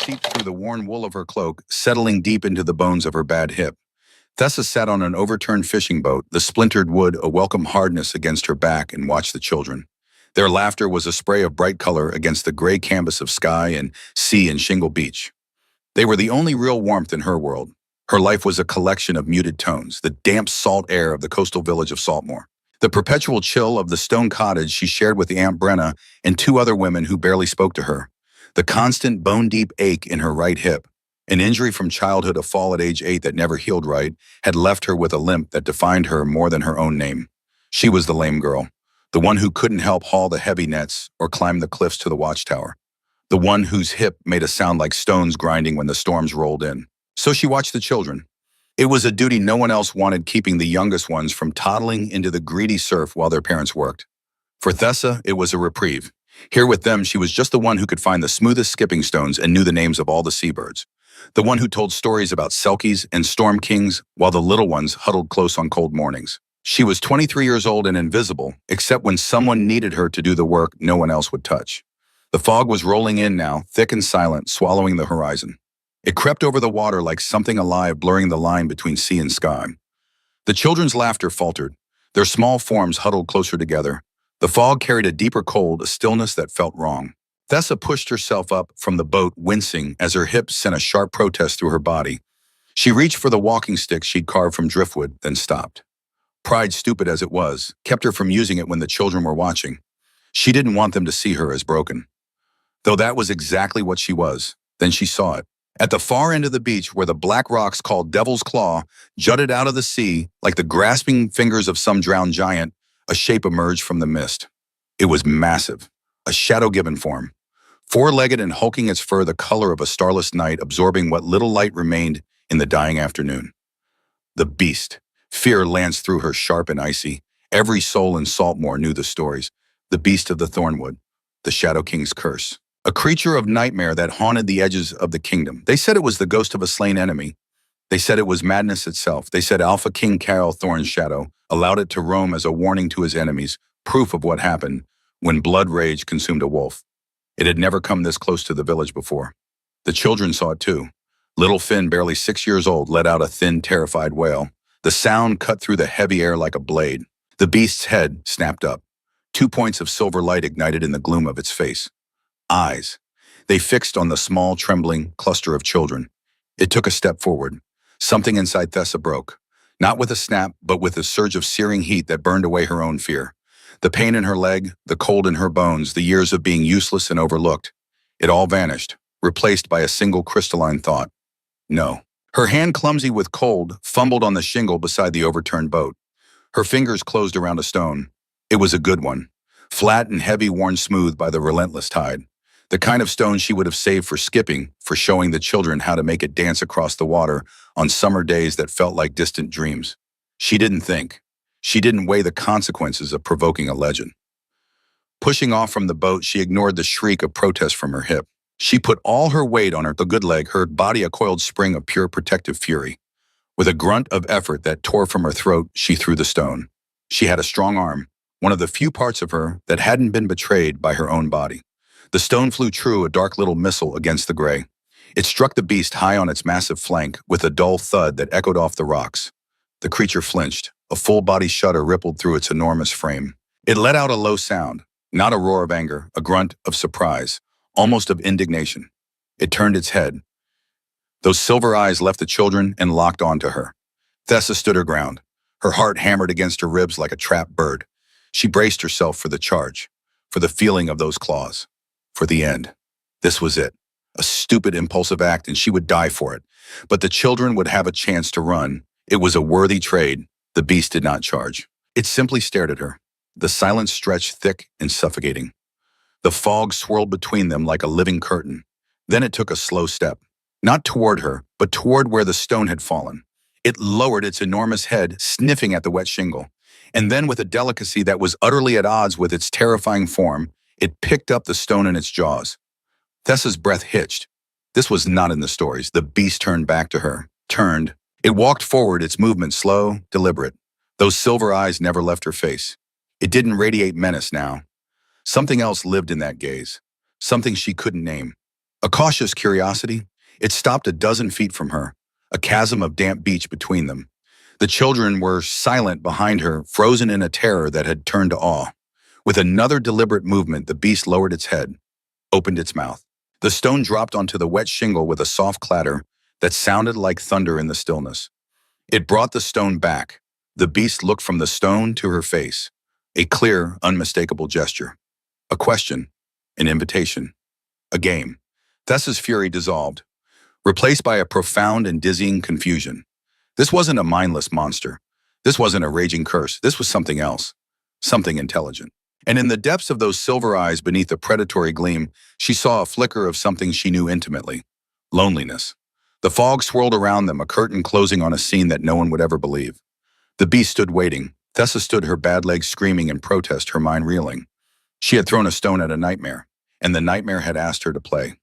seeped through the worn wool of her cloak, settling deep into the bones of her bad hip. Thessa sat on an overturned fishing boat, the splintered wood a welcome hardness against her back, and watched the children. Their laughter was a spray of bright color against the gray canvas of sky and sea and shingle beach. They were the only real warmth in her world. Her life was a collection of muted tones, the damp salt air of the coastal village of Saltmore, the perpetual chill of the stone cottage she shared with Aunt Brenna and two other women who barely spoke to her, the constant bone-deep ache in her right hip. An injury from childhood, a fall at age 8 that never healed right, had left her with a limp that defined her more than her own name. She was the lame girl, the one who couldn't help haul the heavy nets or climb the cliffs to the watchtower, the one whose hip made a sound like stones grinding when the storms rolled in. So she watched the children. It was a duty no one else wanted, keeping the youngest ones from toddling into the greedy surf while their parents worked. For Thessa, it was a reprieve. Here with them, she was just the one who could find the smoothest skipping stones and knew the names of all the seabirds. The one who told stories about selkies and storm kings while the little ones huddled close on cold mornings. She was 23 years old and invisible, except when someone needed her to do the work no one else would touch. The fog was rolling in now, thick and silent, swallowing the horizon. It crept over the water like something alive, blurring the line between sea and sky. The children's laughter faltered. Their small forms huddled closer together. The fog carried a deeper cold, a stillness that felt wrong. Thessa pushed herself up from the boat, wincing as her hips sent a sharp protest through her body. She reached for the walking stick she'd carved from driftwood, then stopped. Pride, stupid as it was, kept her from using it when the children were watching. She didn't want them to see her as broken. Though that was exactly what she was. Then she saw it. At the far end of the beach, where the black rocks called Devil's Claw jutted out of the sea like the grasping fingers of some drowned giant, a shape emerged from the mist. It was massive, a shadow-given form, four-legged and hulking, its fur the color of a starless night, absorbing what little light remained in the dying afternoon. The beast. Fear lanced through her, sharp and icy. Every soul in Saltmore knew the stories. The beast of the Thornwood, the Shadow King's curse. A creature of nightmare that haunted the edges of the kingdom. They said it was the ghost of a slain enemy. They said it was madness itself. They said Alpha King Carol Thorn's shadow allowed it to roam as a warning to his enemies, proof of what happened when blood rage consumed a wolf. It had never come this close to the village before. The children saw it too. Little Finn, barely 6 years old, let out a thin, terrified wail. The sound cut through the heavy air like a blade. The beast's head snapped up. 2 points of silver light ignited in the gloom of its face. Eyes. They fixed on the small, trembling cluster of children. It took a step forward. Something inside Thessa broke. Not with a snap, but with a surge of searing heat that burned away her own fear. The pain in her leg, the cold in her bones, the years of being useless and overlooked. It all vanished, replaced by a single crystalline thought. No. Her hand, clumsy with cold, fumbled on the shingle beside the overturned boat. Her fingers closed around a stone. It was a good one. Flat and heavy, worn smooth by the relentless tide. The kind of stone she would have saved for skipping, for showing the children how to make it dance across the water on summer days that felt like distant dreams. She didn't think. She didn't weigh the consequences of provoking a legend. Pushing off from the boat, she ignored the shriek of protest from her hip. She put all her weight on the good leg, her body a coiled spring of pure protective fury. With a grunt of effort that tore from her throat, she threw the stone. She had a strong arm, one of the few parts of her that hadn't been betrayed by her own body. The stone flew true, a dark little missile against the gray. It struck the beast high on its massive flank with a dull thud that echoed off the rocks. The creature flinched. A full-body shudder rippled through its enormous frame. It let out a low sound, not a roar of anger, a grunt of surprise, almost of indignation. It turned its head. Those silver eyes left the children and locked onto her. Thessa stood her ground. Her heart hammered against her ribs like a trapped bird. She braced herself for the charge, for the feeling of those claws, for the end. This was it. A stupid, impulsive act, and she would die for it. But the children would have a chance to run. It was a worthy trade. The beast did not charge. It simply stared at her. The silence stretched thick and suffocating. The fog swirled between them like a living curtain. Then it took a slow step. Not toward her, but toward where the stone had fallen. It lowered its enormous head, sniffing at the wet shingle. And then, with a delicacy that was utterly at odds with its terrifying form, it picked up the stone in its jaws. Thessa's breath hitched. This was not in the stories. The beast turned back to her. Turned. It walked forward, its movement slow, deliberate. Those silver eyes never left her face. It didn't radiate menace now. Something else lived in that gaze. Something she couldn't name. A cautious curiosity, it stopped a dozen feet from her, a chasm of damp beach between them. The children were silent behind her, frozen in a terror that had turned to awe. With another deliberate movement, the beast lowered its head, opened its mouth. The stone dropped onto the wet shingle with a soft clatter that sounded like thunder in the stillness. It brought the stone back. The beast looked from the stone to her face, a clear, unmistakable gesture. A question, an invitation, a game. Thessa's fury dissolved, replaced by a profound and dizzying confusion. This wasn't a mindless monster. This wasn't a raging curse. This was something else, something intelligent. And in the depths of those silver eyes beneath the predatory gleam, she saw a flicker of something she knew intimately: loneliness. The fog swirled around them, a curtain closing on a scene that no one would ever believe. The beast stood waiting. Thessa stood, her bad legs screaming in protest, her mind reeling. She had thrown a stone at a nightmare, and the nightmare had asked her to play.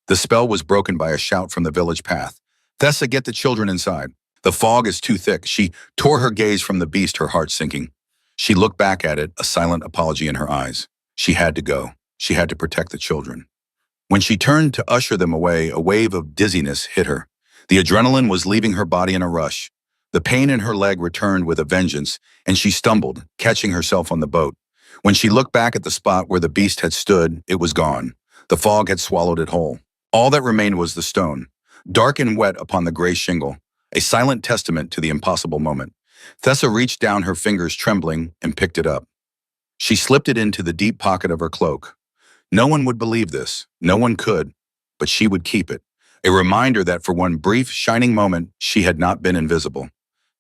The spell was broken by a shout from the village path. "Thessa, get the children inside. The fog is too thick." She tore her gaze from the beast, her heart sinking. She looked back at it, a silent apology in her eyes. She had to go. She had to protect the children. When she turned to usher them away, a wave of dizziness hit her. The adrenaline was leaving her body in a rush. The pain in her leg returned with a vengeance, and she stumbled, catching herself on the boat. When she looked back at the spot where the beast had stood, it was gone. The fog had swallowed it whole. All that remained was the stone, dark and wet upon the gray shingle, a silent testament to the impossible moment. Thessa reached down, her fingers trembling, and picked it up. She slipped it into the deep pocket of her cloak. No one would believe this. No one could. But she would keep it. A reminder that for one brief, shining moment, she had not been invisible.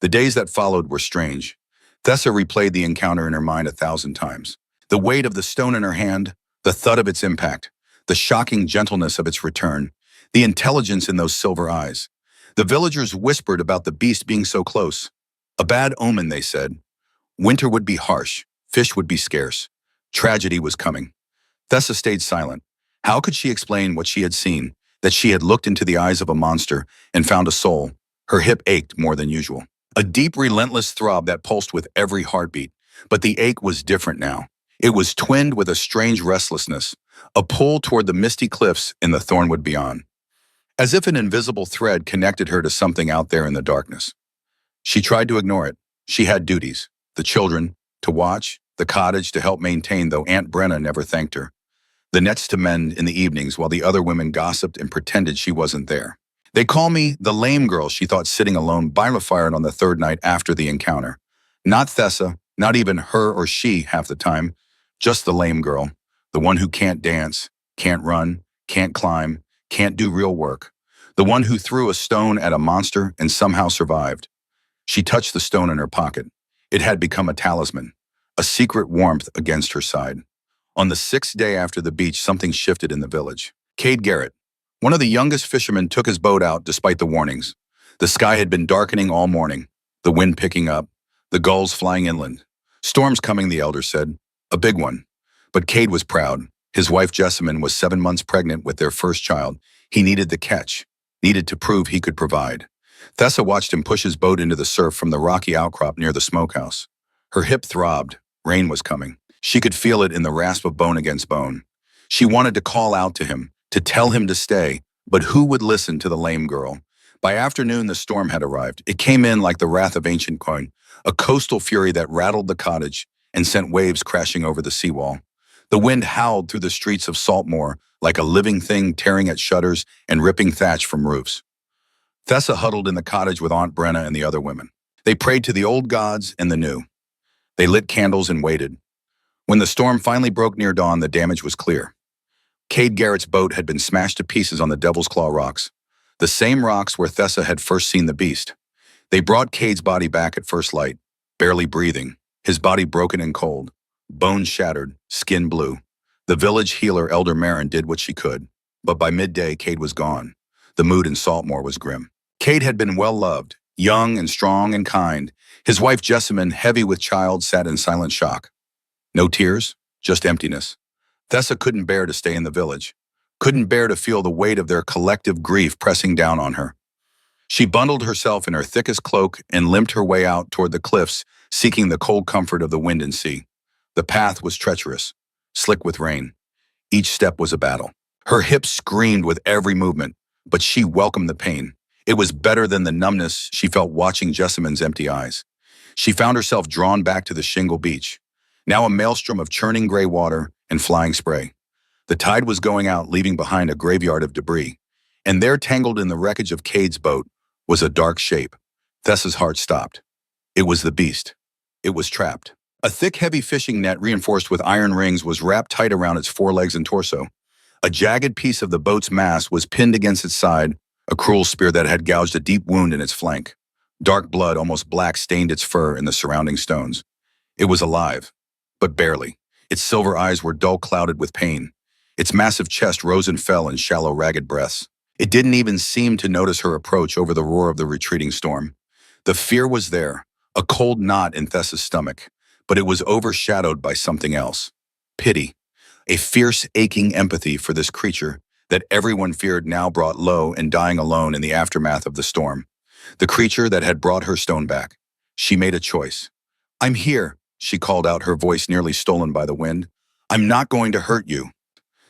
The days that followed were strange. Thessa replayed the encounter in her mind 1,000 times. The weight of the stone in her hand, the thud of its impact, the shocking gentleness of its return, the intelligence in those silver eyes. The villagers whispered about the beast being so close. A bad omen, they said. Winter would be harsh. Fish would be scarce. Tragedy was coming. Thessa stayed silent. How could she explain what she had seen, that she had looked into the eyes of a monster and found a soul? Her hip ached more than usual. A deep, relentless throb that pulsed with every heartbeat. But the ache was different now. It was twinned with a strange restlessness, a pull toward the misty cliffs in the Thornwood beyond. As if an invisible thread connected her to something out there in the darkness. She tried to ignore it. She had duties. The children, to watch, the cottage to help maintain, though Aunt Brenna never thanked her. The nets to mend in the evenings while the other women gossiped and pretended she wasn't there. "They call me the lame girl," she thought, sitting alone by the fire on the third night after the encounter. Not Thessa, not even her or she half the time, just the lame girl, the one who can't dance, can't run, can't climb, can't do real work, the one who threw a stone at a monster and somehow survived. She touched the stone in her pocket. It had become a talisman, a secret warmth against her side. On the 6th day after the beach, something shifted in the village. Cade Garrett, one of the youngest fishermen, took his boat out despite the warnings. The sky had been darkening all morning, the wind picking up, the gulls flying inland. "Storm's coming," the elder said. A big one. But Cade was proud. His wife Jessamine was 7 months pregnant with their first child. He needed the catch, needed to prove he could provide. Thessa watched him push his boat into the surf from the rocky outcrop near the smokehouse. Her hip throbbed. Rain was coming. She could feel it in the rasp of bone against bone. She wanted to call out to him, to tell him to stay, but who would listen to the lame girl? By afternoon, the storm had arrived. It came in like the wrath of ancient coin, a coastal fury that rattled the cottage and sent waves crashing over the seawall. The wind howled through the streets of Saltmore like a living thing, tearing at shutters and ripping thatch from roofs. Thessa huddled in the cottage with Aunt Brenna and the other women. They prayed to the old gods and the new. They lit candles and waited. When the storm finally broke near dawn, the damage was clear. Cade Garrett's boat had been smashed to pieces on the Devil's Claw rocks, the same rocks where Thessa had first seen the beast. They brought Cade's body back at first light, barely breathing, his body broken and cold, bones shattered, skin blue. The village healer, Elder Marin, did what she could, but by midday, Cade was gone. The mood in Saltmore was grim. Cade had been well-loved, young and strong and kind. His wife Jessamine, heavy with child, sat in silent shock. No tears, just emptiness. Thessa couldn't bear to stay in the village, couldn't bear to feel the weight of their collective grief pressing down on her. She bundled herself in her thickest cloak and limped her way out toward the cliffs, seeking the cold comfort of the wind and sea. The path was treacherous, slick with rain. Each step was a battle. Her hips screamed with every movement, but she welcomed the pain. It was better than the numbness she felt watching Jessamine's empty eyes. She found herself drawn back to the shingle beach, now a maelstrom of churning gray water and flying spray. The tide was going out, leaving behind a graveyard of debris, and there, tangled in the wreckage of Cade's boat, was a dark shape. Thessa's heart stopped. It was the beast. It was trapped. A thick, heavy fishing net reinforced with iron rings was wrapped tight around its forelegs and torso. A jagged piece of the boat's mast was pinned against its side, a cruel spear that had gouged a deep wound in its flank. Dark blood, almost black, stained its fur and the surrounding stones. It was alive, but barely. Its silver eyes were dull, clouded with pain. Its massive chest rose and fell in shallow, ragged breaths. It didn't even seem to notice her approach over the roar of the retreating storm. The fear was there, a cold knot in Thessa's stomach, but it was overshadowed by something else. Pity. A fierce, aching empathy for this creature that everyone feared now brought low and dying alone in the aftermath of the storm. The creature that had brought her stone back. She made a choice. "I'm here," she called out, her voice nearly stolen by the wind. "I'm not going to hurt you."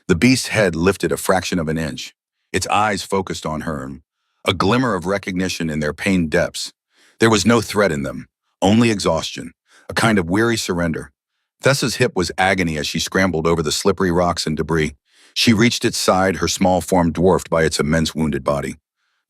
The beast's head lifted a fraction of an inch. Its eyes focused on her, a glimmer of recognition in their pained depths. There was no threat in them, only exhaustion, a kind of weary surrender. Thessa's hip was agony as she scrambled over the slippery rocks and debris. She reached its side, her small form dwarfed by its immense wounded body.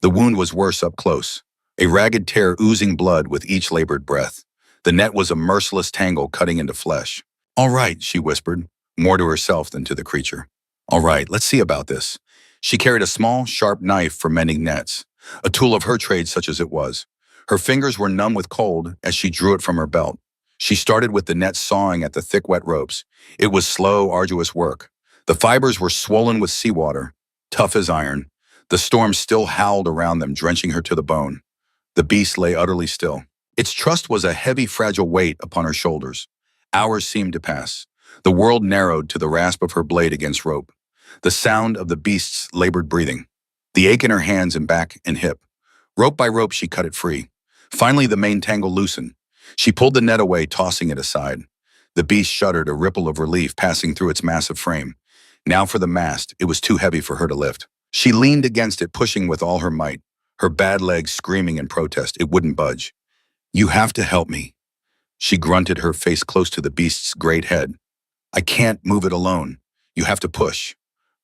The wound was worse up close, a ragged tear oozing blood with each labored breath. The net was a merciless tangle cutting into flesh. "All right," she whispered, more to herself than to the creature. "All right, let's see about this." She carried a small, sharp knife for mending nets, a tool of her trade such as it was. Her fingers were numb with cold as she drew it from her belt. She started with the net sawing at the thick, wet ropes. It was slow, arduous work. The fibers were swollen with seawater, tough as iron. The storm still howled around them, drenching her to the bone. The beast lay utterly still. Its trust was a heavy, fragile weight upon her shoulders. Hours seemed to pass. The world narrowed to the rasp of her blade against rope, the sound of the beast's labored breathing, the ache in her hands and back and hip. Rope by rope, she cut it free. Finally, the main tangle loosened. She pulled the net away, tossing it aside. The beast shuddered, a ripple of relief passing through its massive frame. Now for the mast, it was too heavy for her to lift. She leaned against it, pushing with all her might, her bad legs screaming in protest. It wouldn't budge. "You have to help me," she grunted, her face close to the beast's great head. "I can't move it alone. You have to push."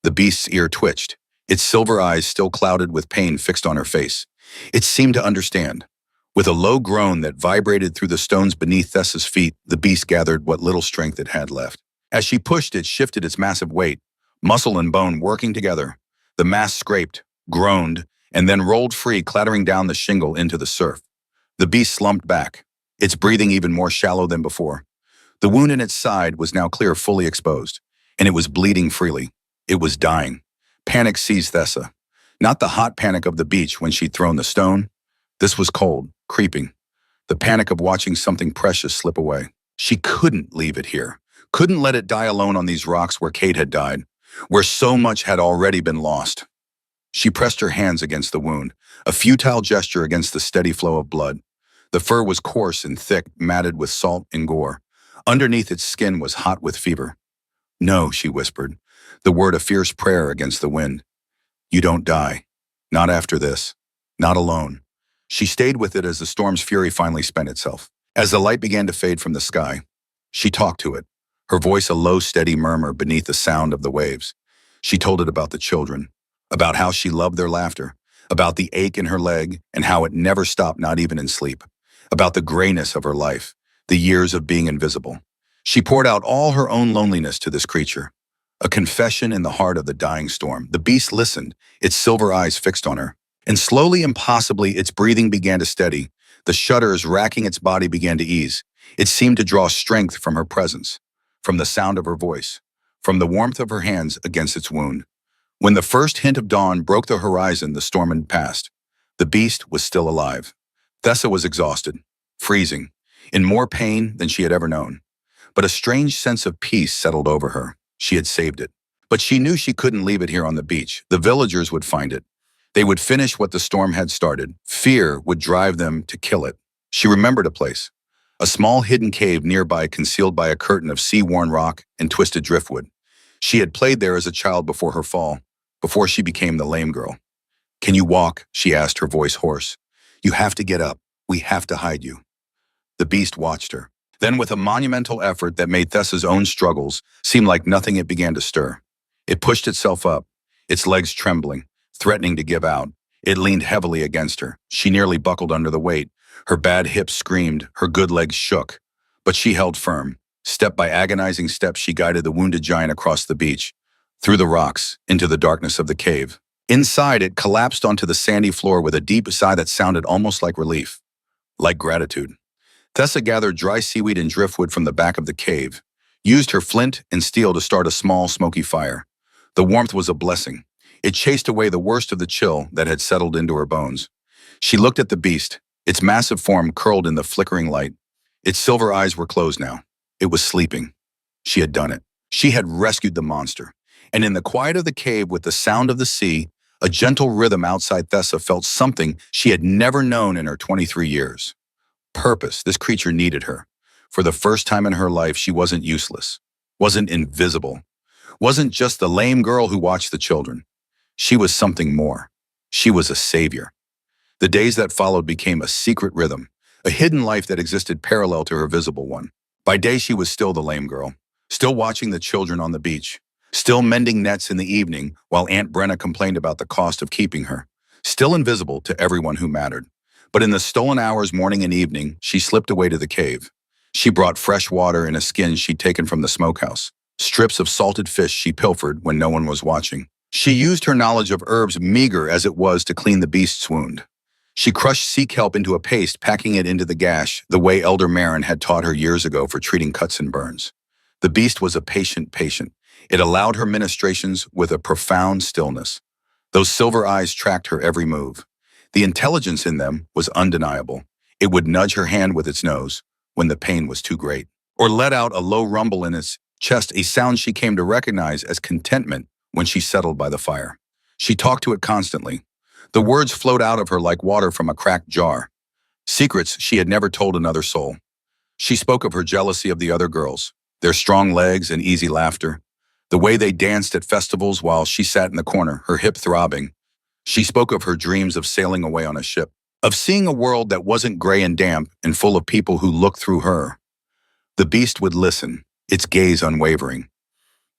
The beast's ear twitched, its silver eyes still clouded with pain fixed on her face. It seemed to understand. With a low groan that vibrated through the stones beneath Thessa's feet, the beast gathered what little strength it had left. As she pushed, it shifted its massive weight, muscle and bone working together. The mast scraped, groaned, and then rolled free, clattering down the shingle into the surf. The beast slumped back, its breathing even more shallow than before. The wound in its side was now clear, fully exposed, and it was bleeding freely. It was dying. Panic seized Thessa. Not the hot panic of the beach when she'd thrown the stone. This was cold, creeping. The panic of watching something precious slip away. She couldn't leave it here. Couldn't let it die alone on these rocks where Cade had died, where so much had already been lost. She pressed her hands against the wound, a futile gesture against the steady flow of blood. The fur was coarse and thick, matted with salt and gore. Underneath, its skin was hot with fever. "No," she whispered, the word a fierce prayer against the wind. "You don't die. Not after this. Not alone." She stayed with it as the storm's fury finally spent itself. As the light began to fade from the sky, she talked to it, her voice a low, steady murmur beneath the sound of the waves. She told it about the children, about how she loved their laughter, about the ache in her leg and how it never stopped, not even in sleep, about the grayness of her life, the years of being invisible. She poured out all her own loneliness to this creature, a confession in the heart of the dying storm. The beast listened, its silver eyes fixed on her. And slowly, impossibly, its breathing began to steady. The shudders racking its body began to ease. It seemed to draw strength from her presence, from the sound of her voice, from the warmth of her hands against its wound. When the first hint of dawn broke the horizon, the storm had passed. The beast was still alive. Thessa was exhausted, freezing, in more pain than she had ever known. But a strange sense of peace settled over her. She had saved it. But she knew she couldn't leave it here on the beach. The villagers would find it. They would finish what the storm had started. Fear would drive them to kill it. She remembered a place, a small hidden cave nearby, concealed by a curtain of sea-worn rock and twisted driftwood. She had played there as a child before her fall. before she became the lame girl. "Can you walk?" she asked, her voice hoarse. "You have to get up. We have to hide you." The beast watched her. Then, with a monumental effort that made Thessa's own struggles seem like nothing, it began to stir. It pushed itself up, its legs trembling, threatening to give out. It leaned heavily against her. She nearly buckled under the weight. Her bad hips screamed, her good legs shook. But she held firm. Step by agonizing step, she guided the wounded giant across the beach, through the rocks, into the darkness of the cave. Inside, it collapsed onto the sandy floor with a deep sigh that sounded almost like relief, like gratitude. Thessa gathered dry seaweed and driftwood from the back of the cave, used her flint and steel to start a small, smoky fire. The warmth was a blessing. It chased away the worst of the chill that had settled into her bones. She looked at the beast, its massive form curled in the flickering light. Its silver eyes were closed now. It was sleeping. She had done it. She had rescued the monster. And in the quiet of the cave, with the sound of the sea, a gentle rhythm outside, Thessa felt something she had never known in her 23 years. Purpose. This creature needed her. For the first time in her life, she wasn't useless, wasn't invisible, wasn't just the lame girl who watched the children. She was something more. She was a savior. The days that followed became a secret rhythm, a hidden life that existed parallel to her visible one. By day, she was still the lame girl, still watching the children on the beach, still mending nets in the evening while Aunt Brenna complained about the cost of keeping her, still invisible to everyone who mattered. But in the stolen hours, morning and evening, she slipped away to the cave. She brought fresh water in a skin she'd taken from the smokehouse, strips of salted fish she pilfered when no one was watching. She used her knowledge of herbs, meager as it was, to clean the beast's wound. She crushed sea kelp into a paste, packing it into the gash, the way Elder Marin had taught her years ago for treating cuts and burns. The beast was a patient patient. It allowed her ministrations with a profound stillness. Those silver eyes tracked her every move. The intelligence in them was undeniable. It would nudge her hand with its nose when the pain was too great, or let out a low rumble in its chest, a sound she came to recognize as contentment when she settled by the fire. She talked to it constantly. The words flowed out of her like water from a cracked jar, secrets she had never told another soul. She spoke of her jealousy of the other girls, their strong legs and easy laughter, the way they danced at festivals while she sat in the corner, her hip throbbing. She spoke of her dreams of sailing away on a ship, of seeing a world that wasn't gray and damp and full of people who looked through her. The beast would listen, its gaze unwavering.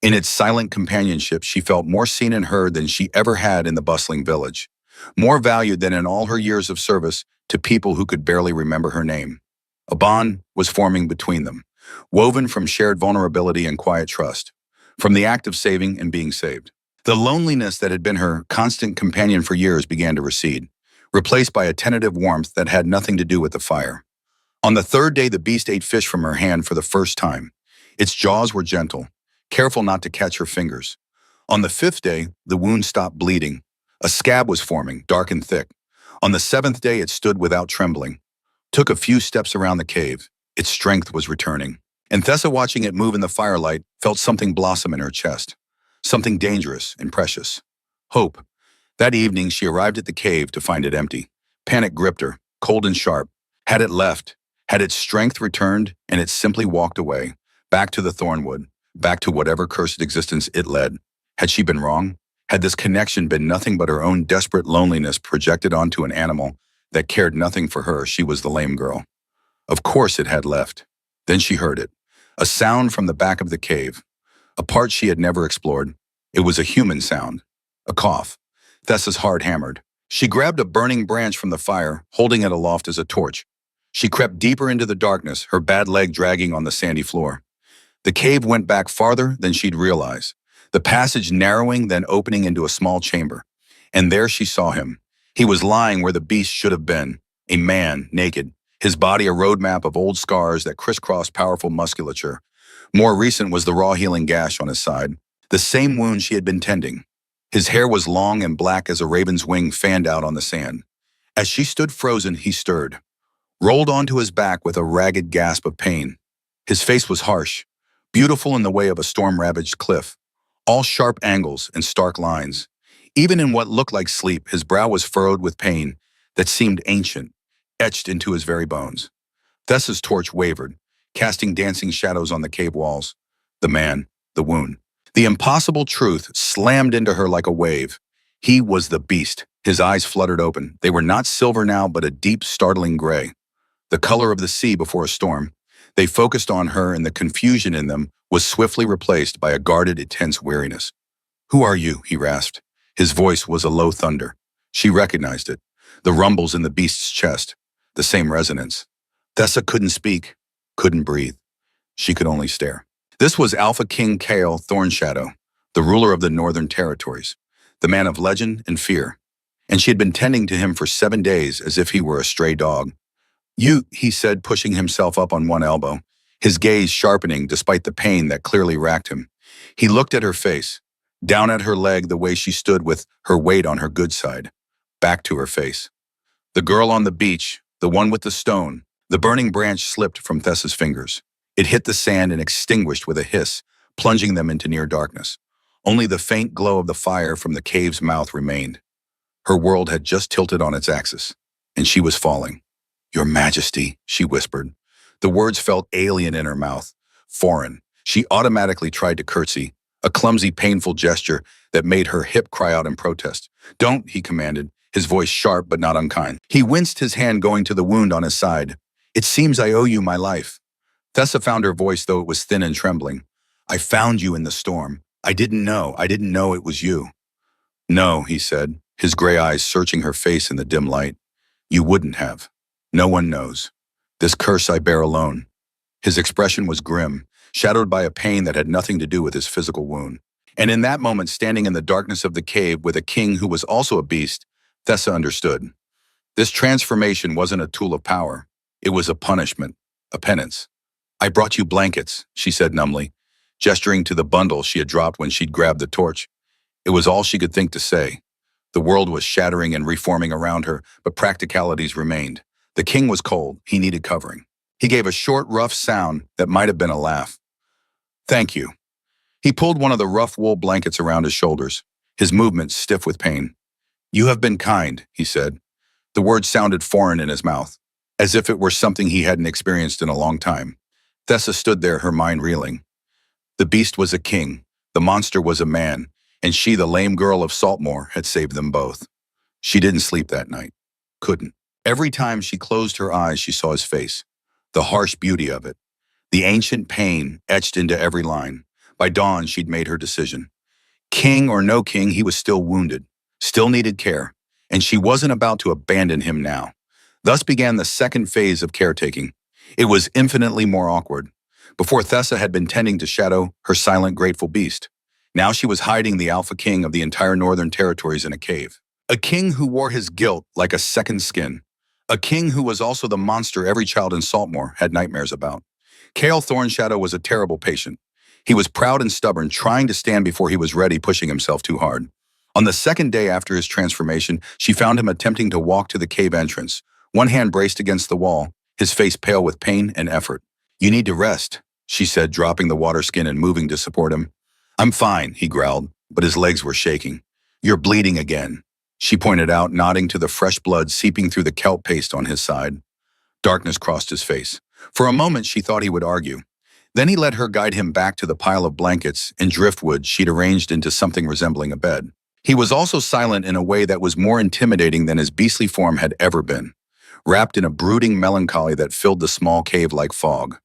In its silent companionship, she felt more seen and heard than she ever had in the bustling village, more valued than in all her years of service to people who could barely remember her name. A bond was forming between them, woven from shared vulnerability and quiet trust, from the act of saving and being saved. The loneliness that had been her constant companion for years began to recede, replaced by a tentative warmth that had nothing to do with the fire. On the third day, the beast ate fish from her hand for the first time. Its jaws were gentle, careful not to catch her fingers. On the fifth day, the wound stopped bleeding. A scab was forming, dark and thick. On the seventh day, it stood without trembling, took a few steps around the cave. Its strength was returning. And Thessa, watching it move in the firelight, felt something blossom in her chest. Something dangerous and precious. Hope. That evening, she arrived at the cave to find it empty. Panic gripped her, cold and sharp. Had it left? Had its strength returned, and it simply walked away, back to the Thornwood, back to whatever cursed existence it led? Had she been wrong? Had this connection been nothing but her own desperate loneliness projected onto an animal that cared nothing for her? She was the lame girl. Of course it had left. Then she heard it. A sound from the back of the cave. A part she had never explored. It was a human sound. A cough. Thessa's heart hammered. She grabbed a burning branch from the fire, holding it aloft as a torch. She crept deeper into the darkness, her bad leg dragging on the sandy floor. The cave went back farther than she'd realize, the passage narrowing, then opening into a small chamber. And there she saw him. He was lying where the beast should have been, a man, naked, his body a roadmap of old scars that crisscrossed powerful musculature. More recent was the raw healing gash on his side, the same wound she had been tending. His hair was long and black as a raven's wing fanned out on the sand. As she stood frozen, he stirred, rolled onto his back with a ragged gasp of pain. His face was harsh, beautiful in the way of a storm-ravaged cliff, all sharp angles and stark lines. Even in what looked like sleep, his brow was furrowed with pain that seemed ancient, etched into his very bones. Thessa's torch wavered, casting dancing shadows on the cave walls. The man, the wound. The impossible truth slammed into her like a wave. He was the beast. His eyes fluttered open. They were not silver now, but a deep, startling gray, the color of the sea before a storm. They focused on her, and the confusion in them was swiftly replaced by a guarded, intense weariness. "Who are you?" he rasped. His voice was a low thunder. She recognized it. The rumbles in the beast's chest, the same resonance. Thessa couldn't speak, couldn't breathe. She could only stare. This was Alpha King Kale Thornshadow, the ruler of the Northern Territories, the man of legend and fear. And she had been tending to him for 7 days as if he were a stray dog. "You," he said, pushing himself up on one elbow, his gaze sharpening despite the pain that clearly racked him. He looked at her face, down at her leg the way she stood with her weight on her good side, back to her face. The girl on the beach, the one with the stone, the burning branch slipped from Thessa's fingers. It hit the sand and extinguished with a hiss, plunging them into near darkness. Only the faint glow of the fire from the cave's mouth remained. Her world had just tilted on its axis, and she was falling. "Your Majesty," she whispered. The words felt alien in her mouth, foreign. She automatically tried to curtsy, a clumsy, painful gesture that made her hip cry out in protest. "Don't," he commanded, his voice sharp but not unkind. He winced, his hand going to the wound on his side. "It seems I owe you my life." Thessa found her voice, though it was thin and trembling. "I found you in the storm. I didn't know it was you." "No," he said, his gray eyes searching her face in the dim light. "You wouldn't have. No one knows. This curse I bear alone." His expression was grim, shadowed by a pain that had nothing to do with his physical wound. And in that moment, standing in the darkness of the cave with a king who was also a beast, Thessa understood. This transformation wasn't a tool of power. It was a punishment, a penance. "I brought you blankets," she said numbly, gesturing to the bundle she had dropped when she'd grabbed the torch. It was all she could think to say. The world was shattering and reforming around her, but practicalities remained. The king was cold. He needed covering. He gave a short, rough sound that might have been a laugh. "Thank you." He pulled one of the rough wool blankets around his shoulders, his movements stiff with pain. "You have been kind," he said. The words sounded foreign in his mouth, as if it were something he hadn't experienced in a long time. Thessa stood there, her mind reeling. The beast was a king, the monster was a man, and she, the lame girl of Saltmoor, had saved them both. She didn't sleep that night. Couldn't. Every time she closed her eyes, she saw his face, the harsh beauty of it, the ancient pain etched into every line. By dawn, she'd made her decision. King or no king, he was still wounded, still needed care, and she wasn't about to abandon him now. Thus began the second phase of caretaking. It was infinitely more awkward. Before, Thessa had been tending to Shadow, her silent, grateful beast. Now she was hiding the Alpha King of the entire Northern Territories in a cave. A king who wore his guilt like a second skin. A king who was also the monster every child in Saltmoor had nightmares about. Kale Thornshadow was a terrible patient. He was proud and stubborn, trying to stand before he was ready, pushing himself too hard. On the second day after his transformation, she found him attempting to walk to the cave entrance, one hand braced against the wall, his face pale with pain and effort. "You need to rest," she said, dropping the water skin and moving to support him. "I'm fine," he growled, but his legs were shaking. "You're bleeding again," she pointed out, nodding to the fresh blood seeping through the kelp paste on his side. Darkness crossed his face. For a moment, she thought he would argue. Then he let her guide him back to the pile of blankets and driftwood she'd arranged into something resembling a bed. He was also silent in a way that was more intimidating than his beastly form had ever been, wrapped in a brooding melancholy that filled the small cave like fog.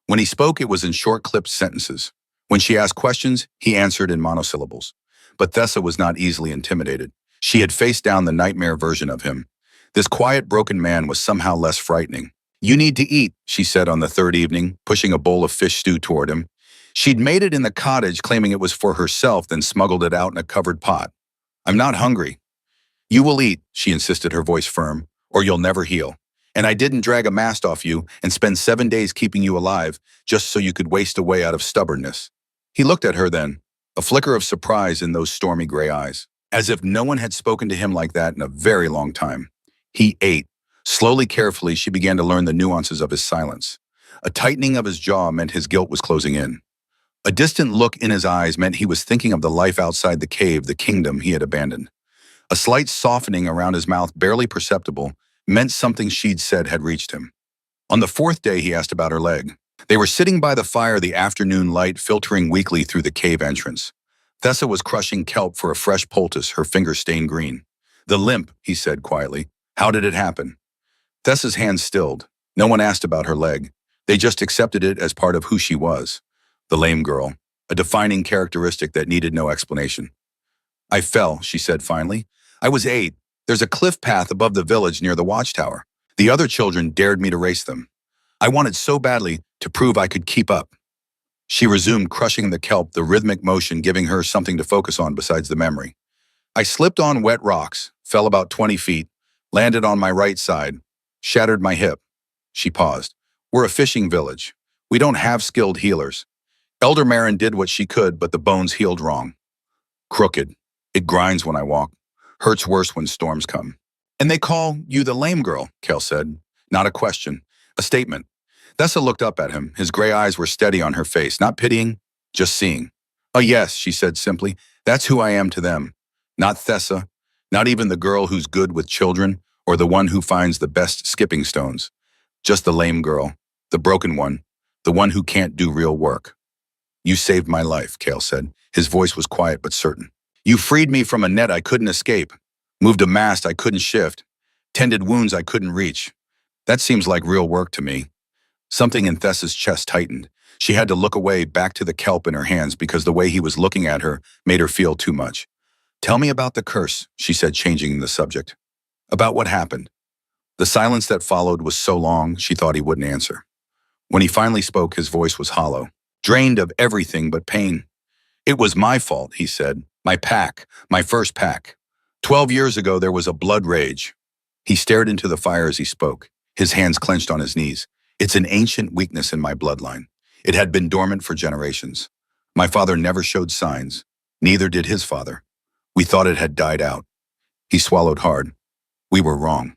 When he spoke, it was in short, clipped sentences. When she asked questions, he answered in monosyllables. But Thessa was not easily intimidated. She had faced down the nightmare version of him. This quiet, broken man was somehow less frightening. "You need to eat," she said on the third evening, pushing a bowl of fish stew toward him. She'd made it in the cottage, claiming it was for herself, then smuggled it out in a covered pot. "I'm not hungry." "You will eat," she insisted, her voice firm, "or you'll never heal. And I didn't drag a mast off you and spend 7 days keeping you alive just so you could waste away out of stubbornness." He looked at her then, a flicker of surprise in those stormy gray eyes, as if no one had spoken to him like that in a very long time. He ate. Slowly, carefully, she began to learn the nuances of his silence. A tightening of his jaw meant his guilt was closing in. A distant look in his eyes meant he was thinking of the life outside the cave, the kingdom he had abandoned. A slight softening around his mouth, barely perceptible, meant something she'd said had reached him. On the fourth day, he asked about her leg. They were sitting by the fire, the afternoon light filtering weakly through the cave entrance. Thessa was crushing kelp for a fresh poultice, her fingers stained green. "The limp," he said quietly. "How did it happen?" Thessa's hands stilled. No one asked about her leg. They just accepted it as part of who she was. The lame girl, a defining characteristic that needed no explanation. "I fell," she said finally. "I was 8. There's a cliff path above the village near the watchtower. The other children dared me to race them. I wanted so badly to prove I could keep up." She resumed crushing the kelp, the rhythmic motion giving her something to focus on besides the memory. "I slipped on wet rocks, fell about 20 feet, landed on my right side, shattered my hip." She paused. "We're a fishing village. We don't have skilled healers. Elder Marin did what she could, but the bones healed wrong. Crooked. It grinds when I walk. Hurts worse when storms come." "And they call you the lame girl," Kale said. Not a question, a statement. Thessa looked up at him. His gray eyes were steady on her face, not pitying, just seeing. "Oh yes," she said simply. "That's who I am to them. Not Thessa, not even the girl who's good with children, or the one who finds the best skipping stones. Just the lame girl, the broken one, the one who can't do real work." "You saved my life," Kale said. His voice was quiet but certain. "You freed me from a net I couldn't escape, moved a mast I couldn't shift, tended wounds I couldn't reach. That seems like real work to me." Something in Thessa's chest tightened. She had to look away, back to the kelp in her hands, because the way he was looking at her made her feel too much. "Tell me about the curse," she said, changing the subject. "About what happened." The silence that followed was so long, she thought he wouldn't answer. When he finally spoke, his voice was hollow, drained of everything but pain. "It was my fault," he said. "My pack, my first pack. 12 years ago, there was a blood rage." He stared into the fire as he spoke, his hands clenched on his knees. "It's an ancient weakness in my bloodline. It had been dormant for generations. My father never showed signs. Neither did his father. We thought it had died out." He swallowed hard. "We were wrong."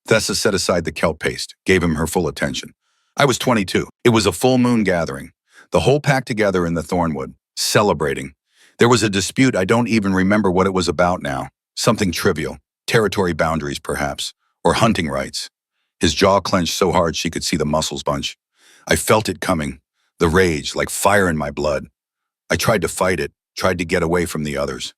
Thessa set aside the kelp paste, gave him her full attention. "I was 22. It was a full moon gathering. The whole pack together in the Thornwood, celebrating. There was a dispute. I don't even remember what it was about now. Something trivial. Territory boundaries, perhaps. Or hunting rights." His jaw clenched so hard she could see the muscles bunch. "I felt it coming. The rage, like fire in my blood. I tried to fight it, tried to get away from the others."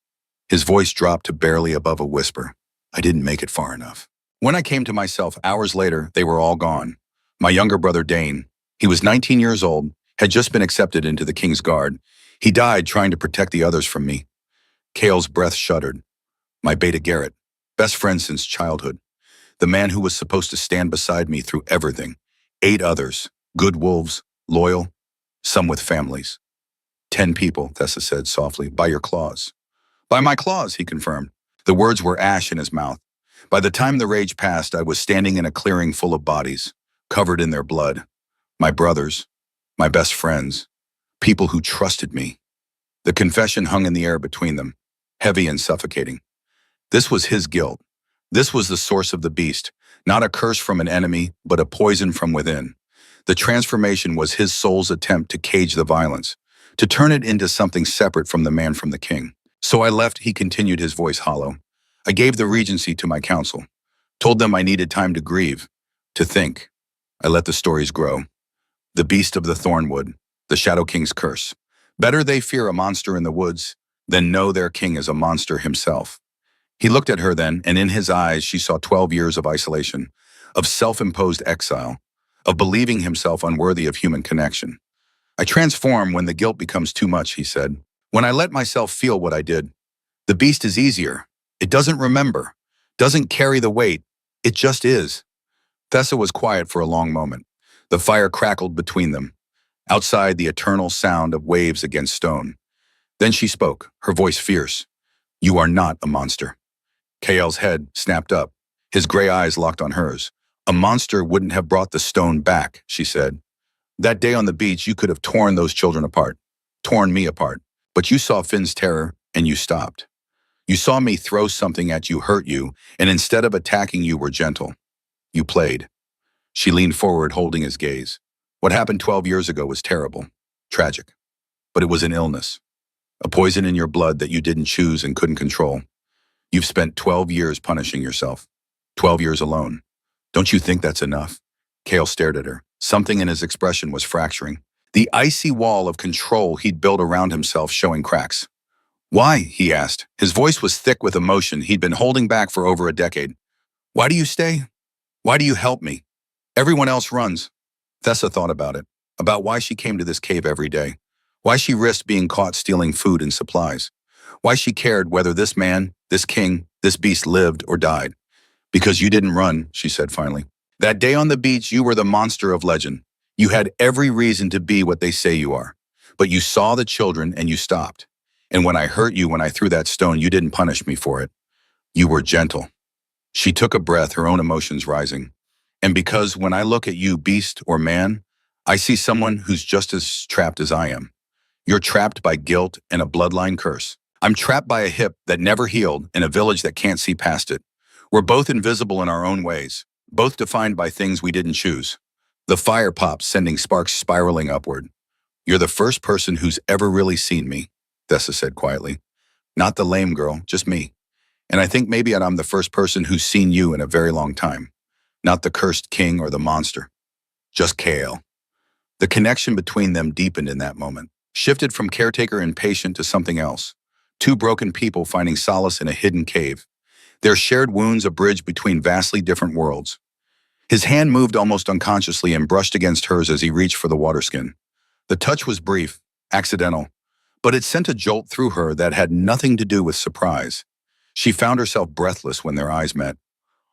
His voice dropped to barely above a whisper. "I didn't make it far enough. When I came to myself hours later, they were all gone. My younger brother Dane, he was 19 years old, had just been accepted into the King's Guard. He died trying to protect the others from me." Kale's breath shuddered. "My Beta Garrett, best friend since childhood. The man who was supposed to stand beside me through everything. 8 others, good wolves, loyal, some with families." 10 people, Thessa said softly. "By your claws." "By my claws," he confirmed. The words were ash in his mouth. By the time the rage passed, I was standing in a clearing full of bodies, covered in their blood. My brothers, my best friends, people who trusted me. The confession hung in the air between them, heavy and suffocating. This was his guilt. This was the source of the beast, not a curse from an enemy, but a poison from within. The transformation was his soul's attempt to cage the violence, to turn it into something separate from the man from the king. "So I left," he continued, his voice hollow. "I gave the regency to my council, told them I needed time to grieve, to think. I let the stories grow. The beast of the Thornwood, the Shadow King's curse. Better they fear a monster in the woods than know their king is a monster himself." He looked at her then, and in his eyes she saw 12 years of isolation, of self-imposed exile, of believing himself unworthy of human connection. "I transform when the guilt becomes too much," he said. "When I let myself feel what I did. The beast is easier. It doesn't remember, doesn't carry the weight. It just is." Thessa was quiet for a long moment. The fire crackled between them. Outside, the eternal sound of waves against stone. Then she spoke, her voice fierce. "You are not a monster." Kael's head snapped up, his gray eyes locked on hers. "A monster wouldn't have brought the stone back," she said. "That day on the beach, you could have torn those children apart, torn me apart. But you saw Finn's terror, and you stopped. You saw me throw something at you, hurt you, and instead of attacking you were gentle. You played." She leaned forward, holding his gaze. "What happened 12 years ago was terrible, tragic. But it was an illness, a poison in your blood that you didn't choose and couldn't control. You've spent 12 years punishing yourself, 12 years alone. Don't you think that's enough?" Kale stared at her. Something in his expression was fracturing. The icy wall of control he'd built around himself showing cracks. Why? He asked. His voice was thick with emotion he'd been holding back for over a decade. Why do you stay? Why do you help me? Everyone else runs. Thessa thought about why she came to this cave every day, why she risked being caught stealing food and supplies, why she cared whether this man, this king, this beast lived or died. Because you didn't run, she said finally. That day on the beach, you were the monster of legend. You had every reason to be what they say you are. But you saw the children and you stopped. And when I hurt you when I threw that stone, you didn't punish me for it. You were gentle. She took a breath, her own emotions rising. And because when I look at you, beast or man, I see someone who's just as trapped as I am. You're trapped by guilt and a bloodline curse. I'm trapped by a hip that never healed in a village that can't see past it. We're both invisible in our own ways, both defined by things we didn't choose. The fire pops, sending sparks spiraling upward. You're the first person who's ever really seen me, Thessa said quietly. Not the lame girl, just me. And I think maybe I'm the first person who's seen you in a very long time. Not the cursed king or the monster. Just Kale. The connection between them deepened in that moment, shifted from caretaker and patient to something else. Two broken people finding solace in a hidden cave. Their shared wounds a bridge between vastly different worlds. His hand moved almost unconsciously and brushed against hers as he reached for the water skin. The touch was brief, accidental, but it sent a jolt through her that had nothing to do with surprise. She found herself breathless when their eyes met.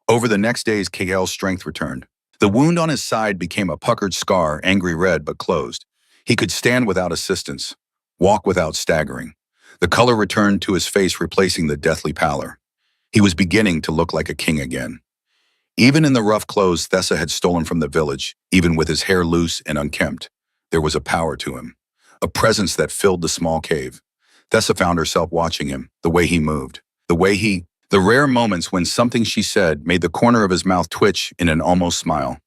Over the next days, Kael's strength returned. The wound on his side became a puckered scar, angry red but closed. He could stand without assistance, walk without staggering. The color returned to his face, replacing the deathly pallor. He was beginning to look like a king again. Even in the rough clothes Thessa had stolen from the village, even with his hair loose and unkempt, there was a power to him, a presence that filled the small cave. Thessa found herself watching him, the way he moved, the rare moments when something she said made the corner of his mouth twitch in an almost smile,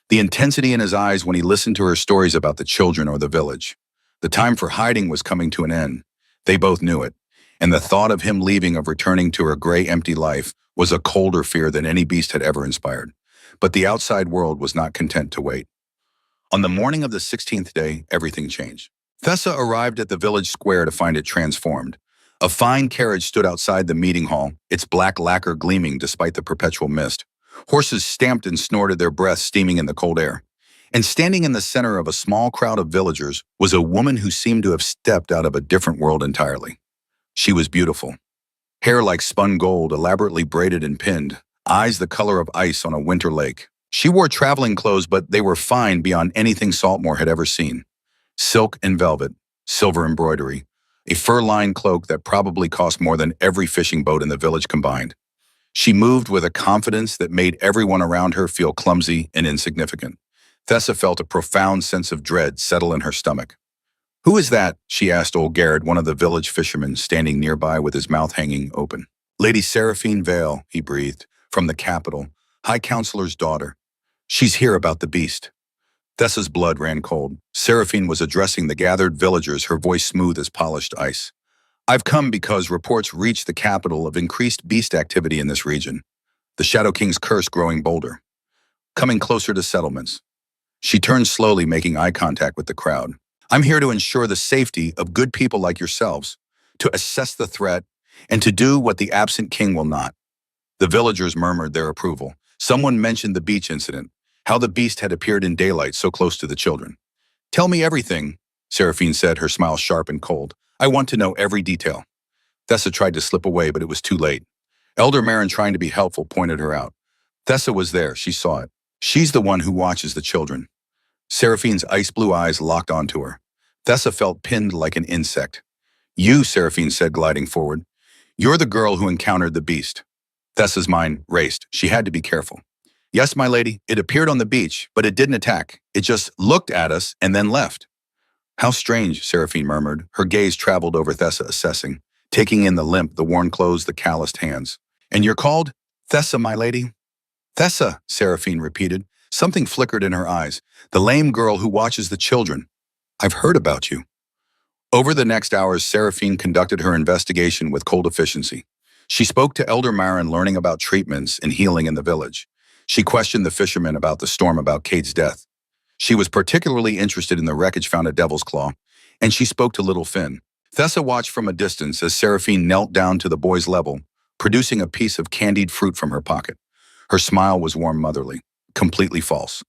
the intensity in his eyes when he listened to her stories about the children or the village. The time for hiding was coming to an end. They both knew it, and the thought of him leaving, of returning to her gray, empty life, was a colder fear than any beast had ever inspired. But the outside world was not content to wait. On the morning of the 16th day, everything changed. Thessa arrived at the village square to find it transformed. A fine carriage stood outside the meeting hall, its black lacquer gleaming despite the perpetual mist. Horses stamped and snorted, their breath steaming in the cold air. And standing in the center of a small crowd of villagers was a woman who seemed to have stepped out of a different world entirely. She was beautiful. Hair like spun gold, elaborately braided and pinned, eyes the color of ice on a winter lake. She wore traveling clothes, but they were fine beyond anything Saltmore had ever seen. Silk and velvet, silver embroidery, a fur-lined cloak that probably cost more than every fishing boat in the village combined. She moved with a confidence that made everyone around her feel clumsy and insignificant. Thessa felt a profound sense of dread settle in her stomach. "Who is that?" she asked old Garrett, one of the village fishermen standing nearby with his mouth hanging open. "Lady Seraphine Vale," he breathed, "from the capital, High Counselor's daughter. She's here about the beast." Thessa's blood ran cold. Seraphine was addressing the gathered villagers, her voice smooth as polished ice. "I've come because reports reached the capital of increased beast activity in this region. The Shadow King's curse growing bolder, coming closer to settlements." She turned slowly, making eye contact with the crowd. "I'm here to ensure the safety of good people like yourselves, to assess the threat, and to do what the absent king will not." The villagers murmured their approval. Someone mentioned the beach incident, how the beast had appeared in daylight so close to the children. "Tell me everything," Seraphine said, her smile sharp and cold. "I want to know every detail." Thessa tried to slip away, but it was too late. Elder Marin, trying to be helpful, pointed her out. Thessa was there, she saw it. "She's the one who watches the children." Seraphine's ice-blue eyes locked onto her. Thessa felt pinned like an insect. "You," Seraphine said, gliding forward. "You're the girl who encountered the beast." Thessa's mind raced. She had to be careful. "Yes, my lady, it appeared on the beach, but it didn't attack. It just looked at us and then left." "How strange," Seraphine murmured. Her gaze traveled over Thessa, assessing, taking in the limp, the worn clothes, the calloused hands. "And you're called Thessa, my lady?" "Thessa," Seraphine repeated. Something flickered in her eyes. "The lame girl who watches the children. I've heard about you." Over the next hours, Seraphine conducted her investigation with cold efficiency. She spoke to Elder Marin, learning about treatments and healing in the village. She questioned the fishermen about the storm, about Kate's death. She was particularly interested in the wreckage found at Devil's Claw, and she spoke to little Finn. Thessa watched from a distance as Seraphine knelt down to the boy's level, producing a piece of candied fruit from her pocket. Her smile was warm motherly, completely false.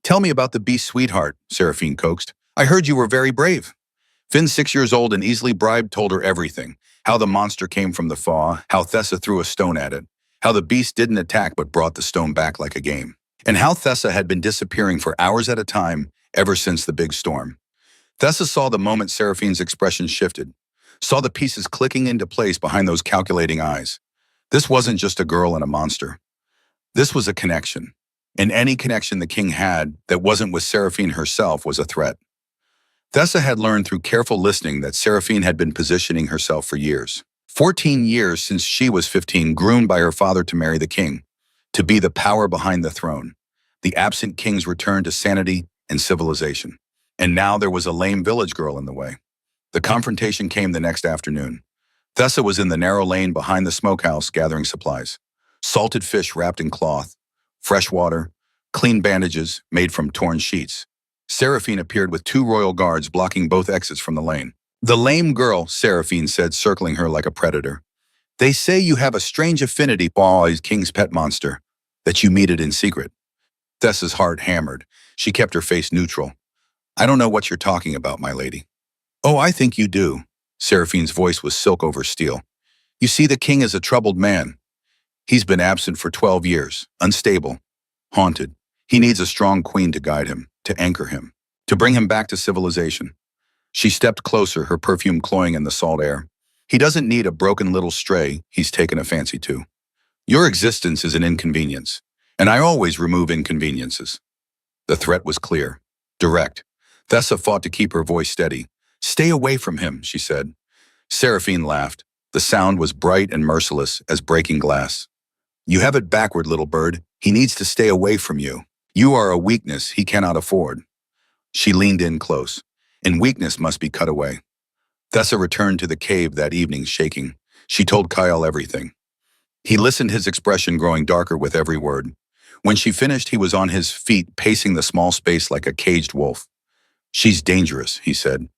"Tell me about the beast, sweetheart," Seraphine coaxed. "I heard you were very brave." Finn, 6 years old and easily bribed, told her everything. How the monster came from the thaw, how Thessa threw a stone at it, how the beast didn't attack but brought the stone back like a game, and how Thessa had been disappearing for hours at a time ever since the big storm. Thessa saw the moment Seraphine's expression shifted, saw the pieces clicking into place behind those calculating eyes. This wasn't just a girl and a monster. This was a connection, and any connection the king had that wasn't with Seraphine herself was a threat. Thessa had learned through careful listening that Seraphine had been positioning herself for years. 14 years since she was 15, groomed by her father to marry the king, to be the power behind the throne, the absent king's return to sanity and civilization. And now there was a lame village girl in the way. The confrontation came the next afternoon. Thessa was in the narrow lane behind the smokehouse gathering supplies. Salted fish wrapped in cloth, fresh water, clean bandages made from torn sheets. Seraphine appeared with 2 royal guards blocking both exits from the lane. "The lame girl," Seraphine said, circling her like a predator. "They say you have a strange affinity for a king's pet monster, that you meet it in secret." Thessa's heart hammered. She kept her face neutral. "I don't know what you're talking about, my lady." "Oh, I think you do." Seraphine's voice was silk over steel. "You see, the king is a troubled man. He's been absent for 12 years, unstable, haunted. He needs a strong queen to guide him, to anchor him, to bring him back to civilization." She stepped closer, her perfume cloying in the salt air. "He doesn't need a broken little stray he's taken a fancy to. Your existence is an inconvenience, and I always remove inconveniences." The threat was clear, direct. Thessa fought to keep her voice steady. "Stay away from him," she said. Seraphine laughed. The sound was bright and merciless as breaking glass. "You have it backward, little bird. He needs to stay away from you. You are a weakness he cannot afford." She leaned in close. "And weakness must be cut away." Thessa returned to the cave that evening shaking. She told Kyle everything. He listened, his expression growing darker with every word. When she finished, he was on his feet, pacing the small space like a caged wolf. "She's dangerous," he said.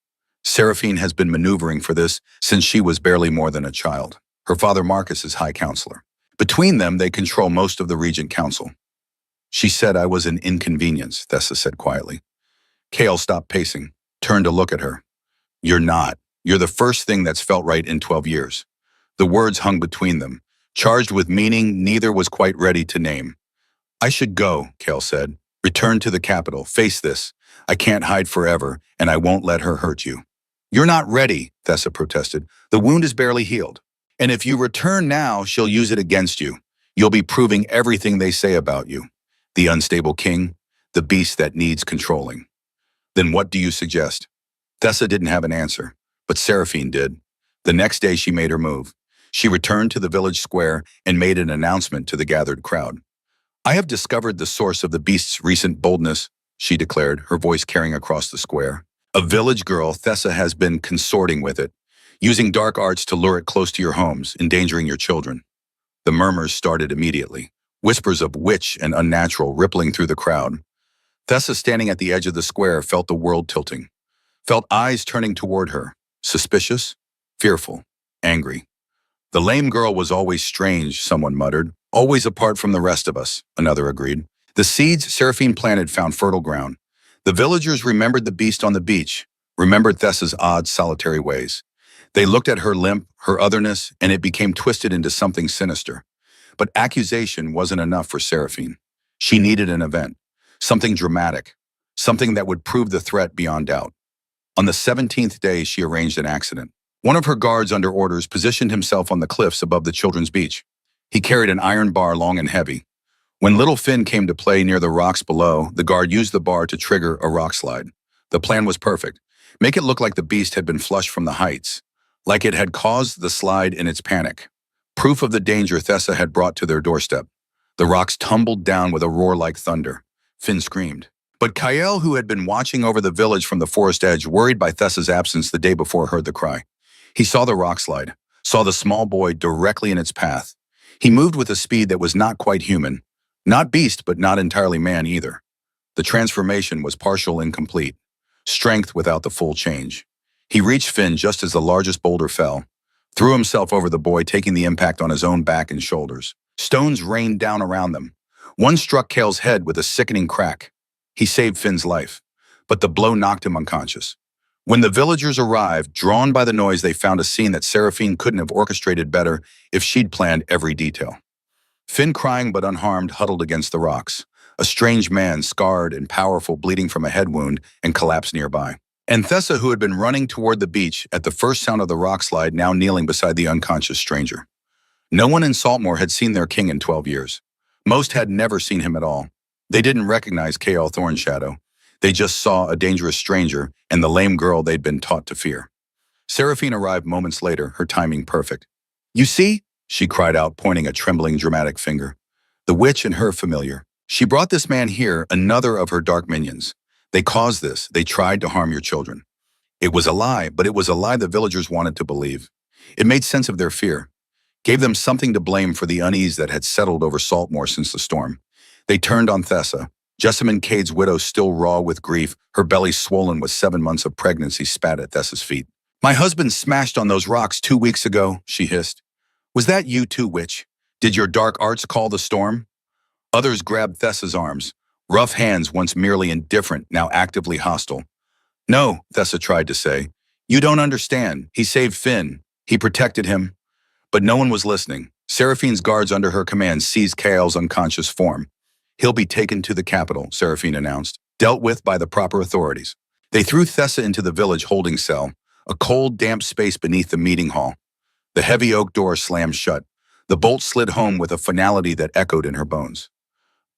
"Seraphine has been maneuvering for this since she was barely more than a child. Her father Marcus is High Counselor. Between them, they control most of the Regent Council." "She said I was an inconvenience," Thessa said quietly. Kale stopped pacing, turned to look at her. "You're not. You're the first thing that's felt right in 12 years. The words hung between them, charged with meaning neither was quite ready to name. "I should go," Kale said. "Return to the capital. Face this. I can't hide forever, and I won't let her hurt you." "You're not ready," Thessa protested. "The wound is barely healed. And if you return now, she'll use it against you. You'll be proving everything they say about you. The unstable king, the beast that needs controlling." "Then what do you suggest?" Thessa didn't have an answer, but Seraphine did. The next day she made her move. She returned to the village square and made an announcement to the gathered crowd. "I have discovered the source of the beast's recent boldness," she declared, her voice carrying across the square. "A village girl, Thessa, has been consorting with it, using dark arts to lure it close to your homes, endangering your children." The murmurs started immediately, whispers of witch and unnatural rippling through the crowd. Thessa, standing at the edge of the square, felt the world tilting, felt eyes turning toward her, suspicious, fearful, angry. "The lame girl was always strange," someone muttered. "Always apart from the rest of us," another agreed. The seeds Seraphine planted found fertile ground. The villagers remembered the beast on the beach, remembered Thessa's odd, solitary ways. They looked at her limp, her otherness, and it became twisted into something sinister. But accusation wasn't enough for Seraphine. She needed an event, something dramatic, something that would prove the threat beyond doubt. On the 17th day, she arranged an accident. One of her guards under orders positioned himself on the cliffs above the children's beach. He carried an iron bar long and heavy. When little Finn came to play near the rocks below, the guard used the bar to trigger a rock slide. The plan was perfect. Make it look like the beast had been flushed from the heights, like it had caused the slide in its panic. Proof of the danger Thessa had brought to their doorstep. The rocks tumbled down with a roar like thunder. Finn screamed. But Kyle, who had been watching over the village from the forest edge, worried by Thessa's absence the day before, heard the cry. He saw the rock slide, saw the small boy directly in its path. He moved with a speed that was not quite human. Not beast, but not entirely man either. The transformation was partial and incomplete, strength without the full change. He reached Finn just as the largest boulder fell, threw himself over the boy, taking the impact on his own back and shoulders. Stones rained down around them. One struck Kale's head with a sickening crack. He saved Finn's life, but the blow knocked him unconscious. When the villagers arrived, drawn by the noise, they found a scene that Seraphine couldn't have orchestrated better if she'd planned every detail. Finn, crying but unharmed, huddled against the rocks. A strange man, scarred and powerful, bleeding from a head wound, and collapsed nearby. And Thessa, who had been running toward the beach at the first sound of the rock slide, now kneeling beside the unconscious stranger. No one in Saltmore had seen their king in 12 years. Most had never seen him at all. They didn't recognize Chaol Thornshadow. They just saw a dangerous stranger and the lame girl they'd been taught to fear. Seraphine arrived moments later, her timing perfect. "You see?" she cried out, pointing a trembling, dramatic finger. "The witch and her familiar. She brought this man here, another of her dark minions. They caused this. They tried to harm your children." It was a lie, but it was a lie the villagers wanted to believe. It made sense of their fear, gave them something to blame for the unease that had settled over Saltmore since the storm. They turned on Thessa. Jessamine Cade's widow, still raw with grief, her belly swollen with 7 months of pregnancy, spat at Thessa's feet. "My husband smashed on those rocks 2 weeks ago," she hissed. "Was that you too, witch? Did your dark arts call the storm?" Others grabbed Thessa's arms, rough hands once merely indifferent, now actively hostile. "No," Thessa tried to say. "You don't understand. He saved Finn. He protected him." But no one was listening. Seraphine's guards under her command seized Chaol's unconscious form. "He'll be taken to the capital," Seraphine announced, "dealt with by the proper authorities." They threw Thessa into the village holding cell, a cold, damp space beneath the meeting hall. The heavy oak door slammed shut. The bolt slid home with a finality that echoed in her bones.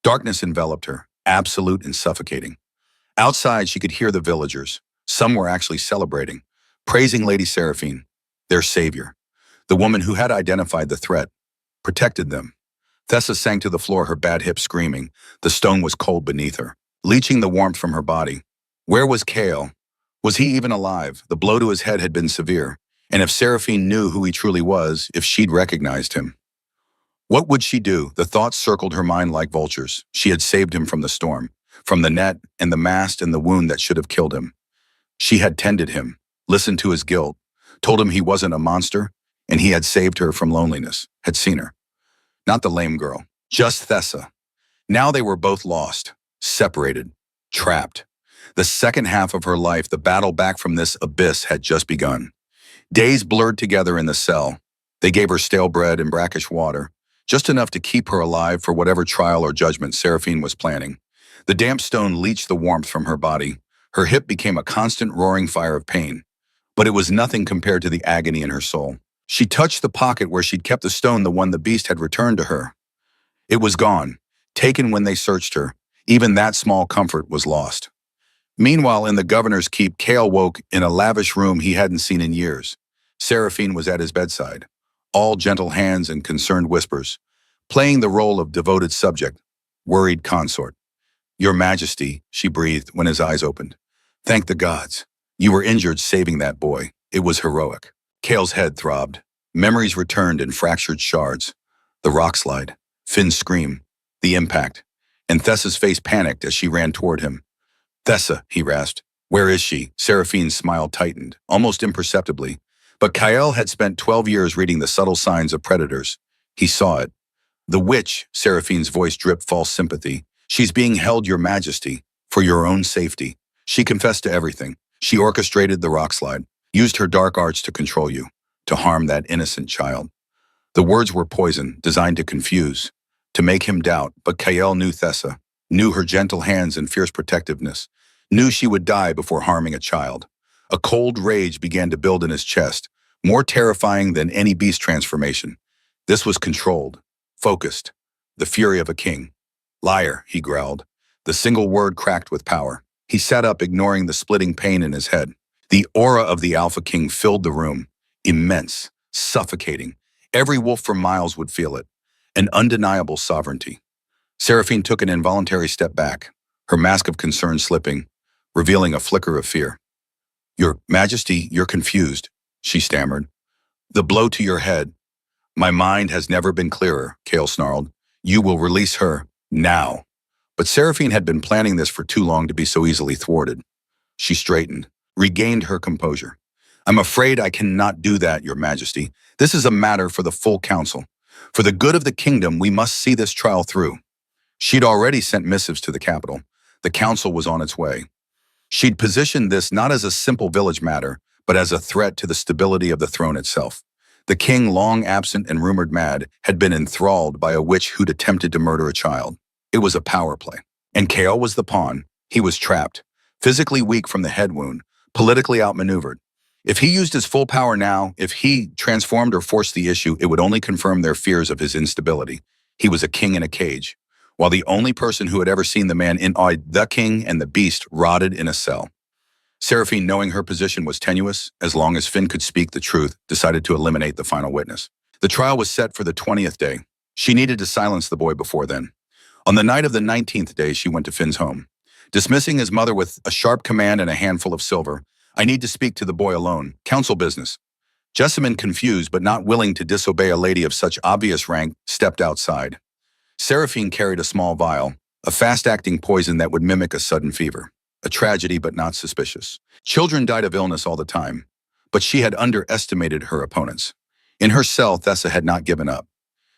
Darkness enveloped her, absolute and suffocating. Outside, she could hear the villagers. Some were actually celebrating, praising Lady Seraphine, their savior, the woman who had identified the threat, protected them. Thessa sank to the floor, her bad hip screaming. The stone was cold beneath her, leaching the warmth from her body. Where was Chaol? Was he even alive? The blow to his head had been severe. And if Seraphine knew who he truly was, if she'd recognized him, what would she do? The thoughts circled her mind like vultures. She had saved him from the storm, from the net and the mast and the wound that should have killed him. She had tended him, listened to his guilt, told him he wasn't a monster, and he had saved her from loneliness, had seen her. Not the lame girl, just Thessa. Now they were both lost, separated, trapped. The second half of her life, the battle back from this abyss, had just begun. Days blurred together in the cell. They gave her stale bread and brackish water, just enough to keep her alive for whatever trial or judgment Seraphine was planning. The damp stone leached the warmth from her body. Her hip became a constant roaring fire of pain. But it was nothing compared to the agony in her soul. She touched the pocket where she'd kept the stone, the one the beast had returned to her. It was gone, taken when they searched her. Even that small comfort was lost. Meanwhile, in the governor's keep, Chaol woke in a lavish room he hadn't seen in years. Seraphine was at his bedside, all gentle hands and concerned whispers, playing the role of devoted subject, worried consort. "Your Majesty," she breathed when his eyes opened. "Thank the gods. You were injured saving that boy. It was heroic." Chaol's head throbbed. Memories returned in fractured shards. The rock slide, Finn's scream, the impact, and Thessa's face panicked as she ran toward him. "Thessa," he rasped. "Where is she?" Seraphine's smile tightened, almost imperceptibly. But Chaol had spent 12 years reading the subtle signs of predators. He saw it. "The witch," Seraphine's voice dripped false sympathy. "She's being held, Your Majesty, for your own safety." She confessed to everything. She orchestrated the rock slide, used her dark arts to control you, to harm that innocent child. The words were poison, designed to confuse, to make him doubt, but Chaol knew Thessa, knew her gentle hands and fierce protectiveness, knew she would die before harming a child. A cold rage began to build in his chest, more terrifying than any beast transformation. This was controlled, focused, the fury of a king. "Liar," he growled. The single word cracked with power. He sat up, ignoring the splitting pain in his head. The aura of the Alpha King filled the room, immense, suffocating. Every wolf for miles would feel it. An undeniable sovereignty. Seraphine took an involuntary step back, her mask of concern slipping, revealing a flicker of fear. "Your Majesty, you're confused," she stammered. "The blow to your head." "My mind has never been clearer," Chaol snarled. "You will release her, now." But Seraphine had been planning this for too long to be so easily thwarted. She straightened, regained her composure. I'm afraid I cannot do that, Your Majesty. This is a matter for the full council. For the good of the kingdom, we must see this trial through. She'd already sent missives to the capital. The council was on its way. She'd positioned this not as a simple village matter, but as a threat to the stability of the throne itself. The king, long absent and rumored mad, had been enthralled by a witch who'd attempted to murder a child. It was a power play. And Kael was the pawn. He was trapped, physically weak from the head wound, politically outmaneuvered. If he used his full power now, if he transformed or forced the issue, it would only confirm their fears of his instability. He was a king in a cage, while the only person who had ever seen the man in awe, the king and the beast, rotted in a cell. Seraphine, knowing her position was tenuous, as long as Finn could speak the truth, decided to eliminate the final witness. The trial was set for the 20th day. She needed to silence the boy before then. On the night of the 19th day, she went to Finn's home. Dismissing his mother with a sharp command and a handful of silver, I need to speak to the boy alone. Council business. Jessamine, confused but not willing to disobey a lady of such obvious rank, stepped outside. Seraphine carried a small vial, a fast-acting poison that would mimic a sudden fever. A tragedy, but not suspicious. Children died of illness all the time, but she had underestimated her opponents. In her cell, Thessa had not given up.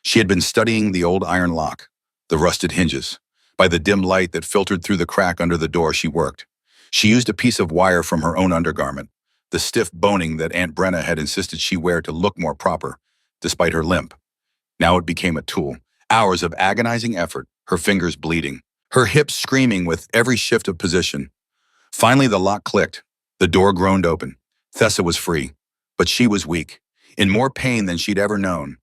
She had been studying the old iron lock, the rusted hinges. By the dim light that filtered through the crack under the door, she worked. She used a piece of wire from her own undergarment, the stiff boning that Aunt Brenna had insisted she wear to look more proper, despite her limp. Now it became a tool. Hours of agonizing effort, her fingers bleeding, her hips screaming with every shift of position. Finally, the lock clicked. The door groaned open. Thessa was free, but she was weak, in more pain than she'd ever known.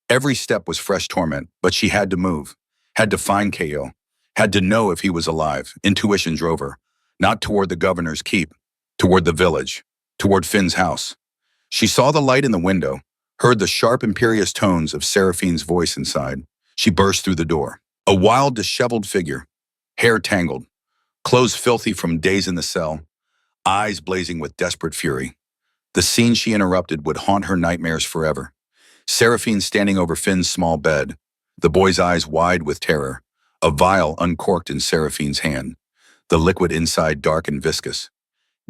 Every step was fresh torment, but she had to move, had to find Kael, had to know if he was alive. Intuition drove her, not toward the governor's keep, toward the village, toward Finn's house. She saw the light in the window, heard the sharp, imperious tones of Seraphine's voice inside. She burst through the door. A wild, disheveled figure, hair tangled, clothes filthy from days in the cell, eyes blazing with desperate fury. The scene she interrupted would haunt her nightmares forever. Seraphine standing over Finn's small bed, the boy's eyes wide with terror, a vial uncorked in Seraphine's hand, the liquid inside dark and viscous.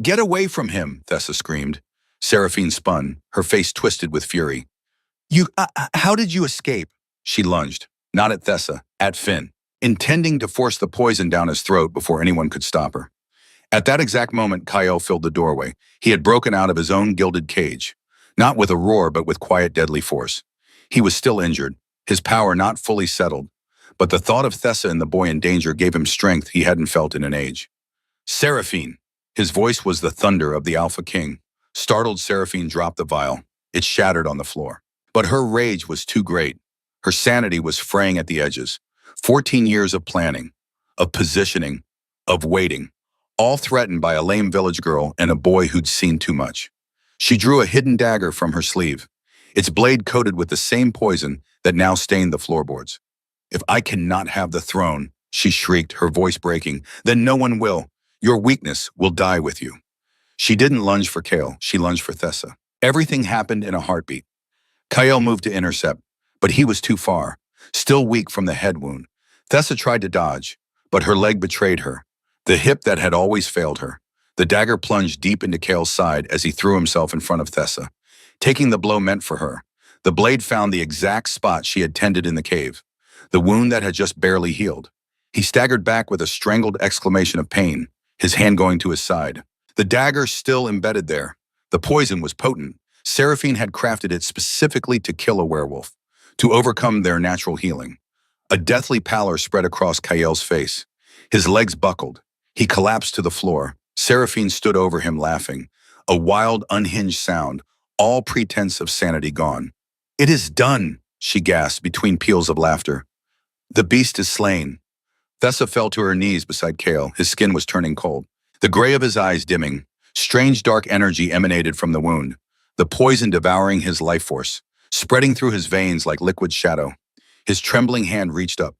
"Get away from him," Thessa screamed. Seraphine spun, her face twisted with fury. How did you escape?" She lunged, not at Thessa, at Finn, intending to force the poison down his throat before anyone could stop her. At that exact moment, Kael filled the doorway. He had broken out of his own gilded cage, not with a roar but with quiet, deadly force. He was still injured, his power not fully settled, but the thought of Thessa and the boy in danger gave him strength he hadn't felt in an age. "Seraphine!" His voice was the thunder of the Alpha King. Startled, Seraphine dropped the vial. It shattered on the floor. But her rage was too great. Her sanity was fraying at the edges. 14 years of planning, of positioning, of waiting, all threatened by a lame village girl and a boy who'd seen too much. She drew a hidden dagger from her sleeve, its blade coated with the same poison that now stained the floorboards. "If I cannot have the throne," she shrieked, her voice breaking, "then no one will. Your weakness will die with you." She didn't lunge for Kael, she lunged for Thessa. Everything happened in a heartbeat. Kael moved to intercept, but he was too far, still weak from the head wound. Thessa tried to dodge, but her leg betrayed her, the hip that had always failed her. The dagger plunged deep into Kael's side as he threw himself in front of Thessa, taking the blow meant for her. The blade found the exact spot she had tended in the cave, the wound that had just barely healed. He staggered back with a strangled exclamation of pain, his hand going to his side. The dagger still embedded there. The poison was potent. Seraphine had crafted it specifically to kill a werewolf, to overcome their natural healing. A deathly pallor spread across Kael's face. His legs buckled. He collapsed to the floor. Seraphine stood over him laughing, a wild, unhinged sound, all pretense of sanity gone. "It is done," she gasped between peals of laughter. "The beast is slain." Thessa fell to her knees beside Kael. His skin was turning cold, the gray of his eyes dimming. Strange dark energy emanated from the wound, the poison devouring his life force, spreading through his veins like liquid shadow. His trembling hand reached up,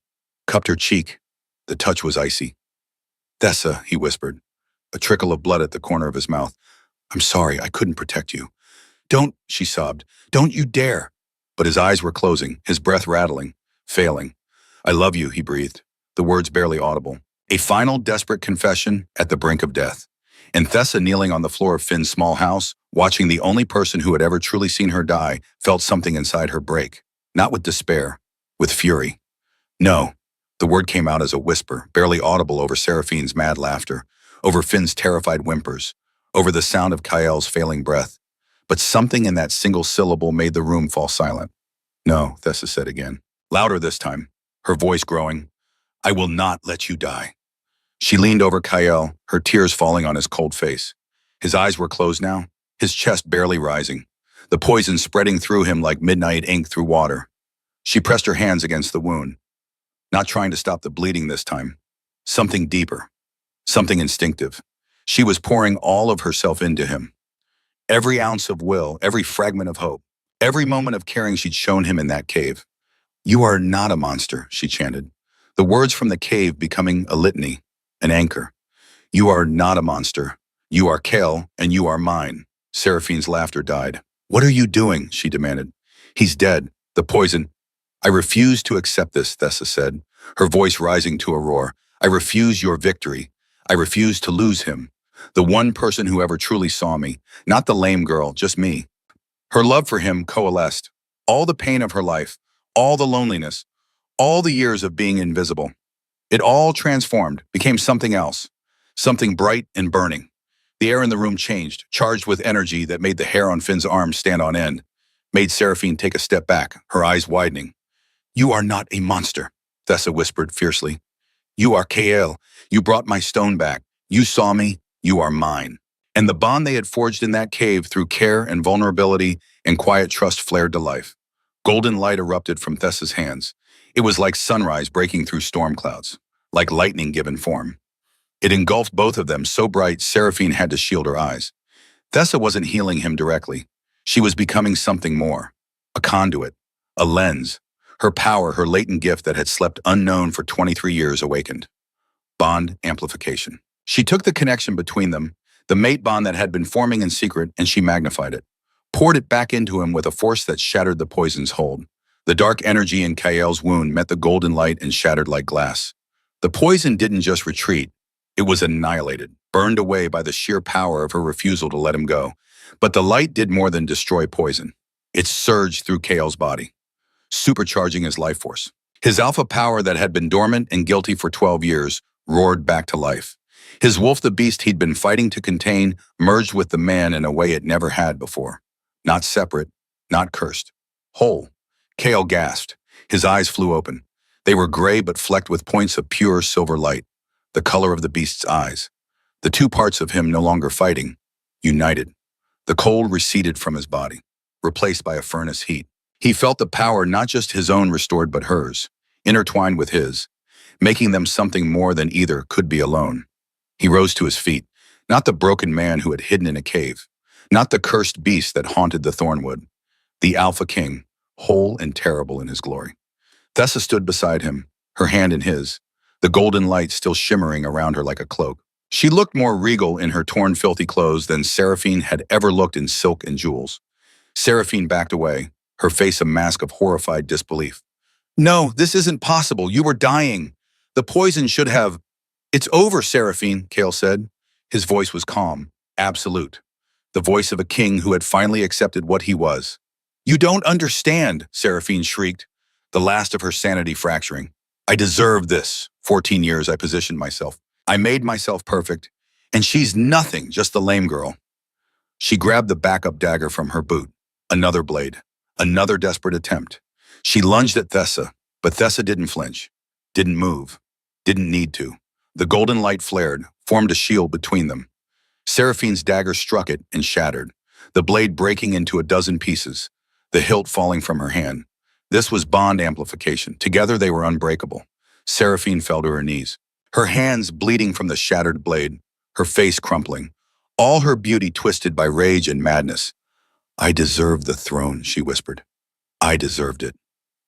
cupped her cheek. The touch was icy. "Thessa," he whispered, a trickle of blood at the corner of his mouth. "I'm sorry, I couldn't protect you." "Don't," she sobbed. "Don't you dare." But his eyes were closing, his breath rattling, failing. "I love you," he breathed. the words barely audible. A final desperate confession at the brink of death. And Thessa, kneeling on the floor of Finn's small house, watching the only person who had ever truly seen her die, felt something inside her break. Not with despair, with fury. No. The word came out as a whisper, barely audible over Seraphine's mad laughter, over Finn's terrified whimpers, over the sound of Kael's failing breath. But something in that single syllable made the room fall silent. No, Thessa said again, louder this time, her voice growing. I will not let you die. She leaned over Kael, her tears falling on his cold face. His eyes were closed now, his chest barely rising, the poison spreading through him like midnight ink through water. She pressed her hands against the wound, not trying to stop the bleeding this time. Something deeper, something instinctive. She was pouring all of herself into him. Every ounce of will, every fragment of hope, every moment of caring she'd shown him in that cave. You are not a monster, she chanted, the words from the cave becoming a litany, an anchor. You are not a monster. You are Kael, and you are mine. Seraphine's laughter died. What are you doing? She demanded. He's dead. The poison. I refuse to accept this, Thessa said, her voice rising to a roar. I refuse your victory. I refuse to lose him. The one person who ever truly saw me. Not the lame girl, just me. Her love for him coalesced. All the pain of her life, all the loneliness, all the years of being invisible. It all transformed, became something else, something bright and burning. The air in the room changed, charged with energy that made the hair on Finn's arms stand on end, made Seraphine take a step back, her eyes widening. You are not a monster, Thessa whispered fiercely. You are Kael. You brought my stone back. You saw me. You are mine. And the bond they had forged in that cave through care and vulnerability and quiet trust flared to life. Golden light erupted from Thessa's hands. It was like sunrise breaking through storm clouds, like lightning given form. It engulfed both of them so bright Seraphine had to shield her eyes. Thessa wasn't healing him directly. She was becoming something more. A conduit, a lens. Her power, her latent gift that had slept unknown for 23 years awakened. Bond amplification. She took the connection between them, the mate bond that had been forming in secret, and she magnified it. Poured it back into him with a force that shattered the poison's hold. The dark energy in Kael's wound met the golden light and shattered like glass. The poison didn't just retreat. It was annihilated, burned away by the sheer power of her refusal to let him go. But the light did more than destroy poison. It surged through Kael's body, supercharging his life force. His alpha power that had been dormant and guilty for 12 years roared back to life. His wolf, the beast he'd been fighting to contain, merged with the man in a way it never had before. Not separate, not cursed. Whole. Kael gasped. His eyes flew open. They were gray but flecked with points of pure silver light, the color of the beast's eyes. The two parts of him no longer fighting, united. The cold receded from his body, replaced by a furnace heat. He felt the power, not just his own restored but hers, intertwined with his, making them something more than either could be alone. He rose to his feet, not the broken man who had hidden in a cave, not the cursed beast that haunted the Thornwood, the Alpha King, whole and terrible in his glory. Thessa stood beside him, her hand in his, the golden light still shimmering around her like a cloak. She looked more regal in her torn, filthy clothes than Seraphine had ever looked in silk and jewels. Seraphine backed away, her face a mask of horrified disbelief. No, this isn't possible. You were dying. The poison should have... It's over, Seraphine, Kael said. His voice was calm, absolute. The voice of a king who had finally accepted what he was. You don't understand, Seraphine shrieked, the last of her sanity fracturing. I deserve this. 14 years I positioned myself. I made myself perfect, and she's nothing, just the lame girl. She grabbed the backup dagger from her boot. Another blade. Another desperate attempt. She lunged at Thessa, but Thessa didn't flinch, didn't move, didn't need to. The golden light flared, formed a shield between them. Seraphine's dagger struck it and shattered, the blade breaking into a dozen pieces, the hilt falling from her hand. This was bond amplification. Together they were unbreakable. Seraphine fell to her knees, her hands bleeding from the shattered blade, her face crumpling, all her beauty twisted by rage and madness. I deserved the throne, she whispered. I deserved it.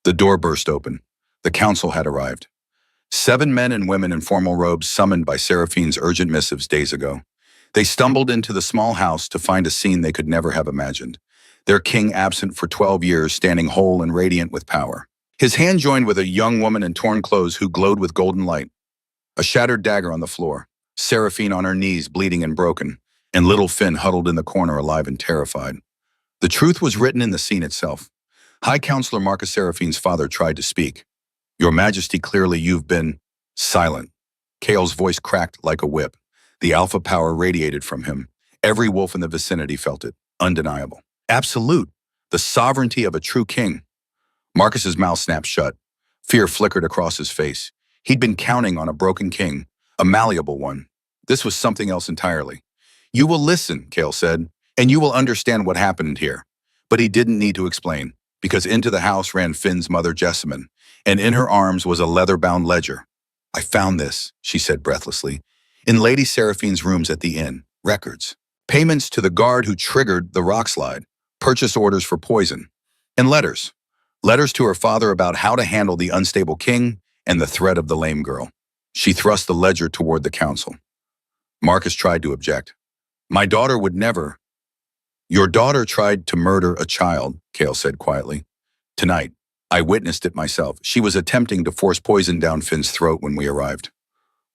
The door burst open. The council had arrived. 7 men and women in formal robes summoned by Seraphine's urgent missives days ago. They stumbled into the small house to find a scene they could never have imagined. Their king absent for 12 years, standing whole and radiant with power. His hand joined with a young woman in torn clothes who glowed with golden light. A shattered dagger on the floor, Seraphine on her knees, bleeding and broken, and little Finn huddled in the corner, alive and terrified. The truth was written in the scene itself. High Counselor Marcus Seraphine's father tried to speak. Your Majesty, clearly you've been silent. Kale's voice cracked like a whip. The alpha power radiated from him. Every wolf in the vicinity felt it. Undeniable. Absolute. The sovereignty of a true king. Marcus's mouth snapped shut. Fear flickered across his face. He'd been counting on a broken king, a malleable one. This was something else entirely. You will listen, Kale said, and you will understand what happened here. But he didn't need to explain, because into the house ran Finn's mother, Jessamine, and in her arms was a leather-bound ledger. I found this, she said breathlessly, in Lady Seraphine's rooms at the inn. Records. Payments to the guard who triggered the rock slide. Purchase orders for poison. And letters. Letters to her father about how to handle the unstable king and the threat of the lame girl. She thrust the ledger toward the council. Marcus tried to object. My daughter would never. Your daughter tried to murder a child, Kale said quietly. Tonight, I witnessed it myself. She was attempting to force poison down Finn's throat when we arrived.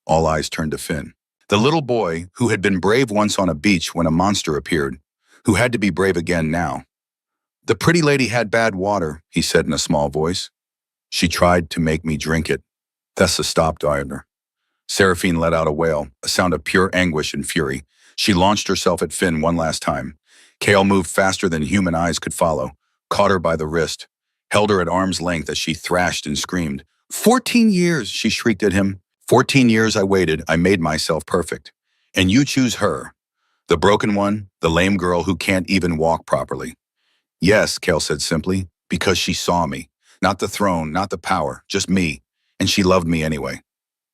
All eyes turned to Finn. The little boy who had been brave once on a beach when a monster appeared, who had to be brave again now. The pretty lady had bad water, he said in a small voice. She tried to make me drink it. Thessa stopped Irener. Seraphine let out a wail, a sound of pure anguish and fury. She launched herself at Finn one last time. Kale moved faster than human eyes could follow, caught her by the wrist, held her at arm's length as she thrashed and screamed. 14 years, she shrieked at him. 14 years I waited, I made myself perfect. And you choose her. The broken one, the lame girl who can't even walk properly. Yes, Kale said simply, because she saw me. Not the throne, not the power, just me. And she loved me anyway.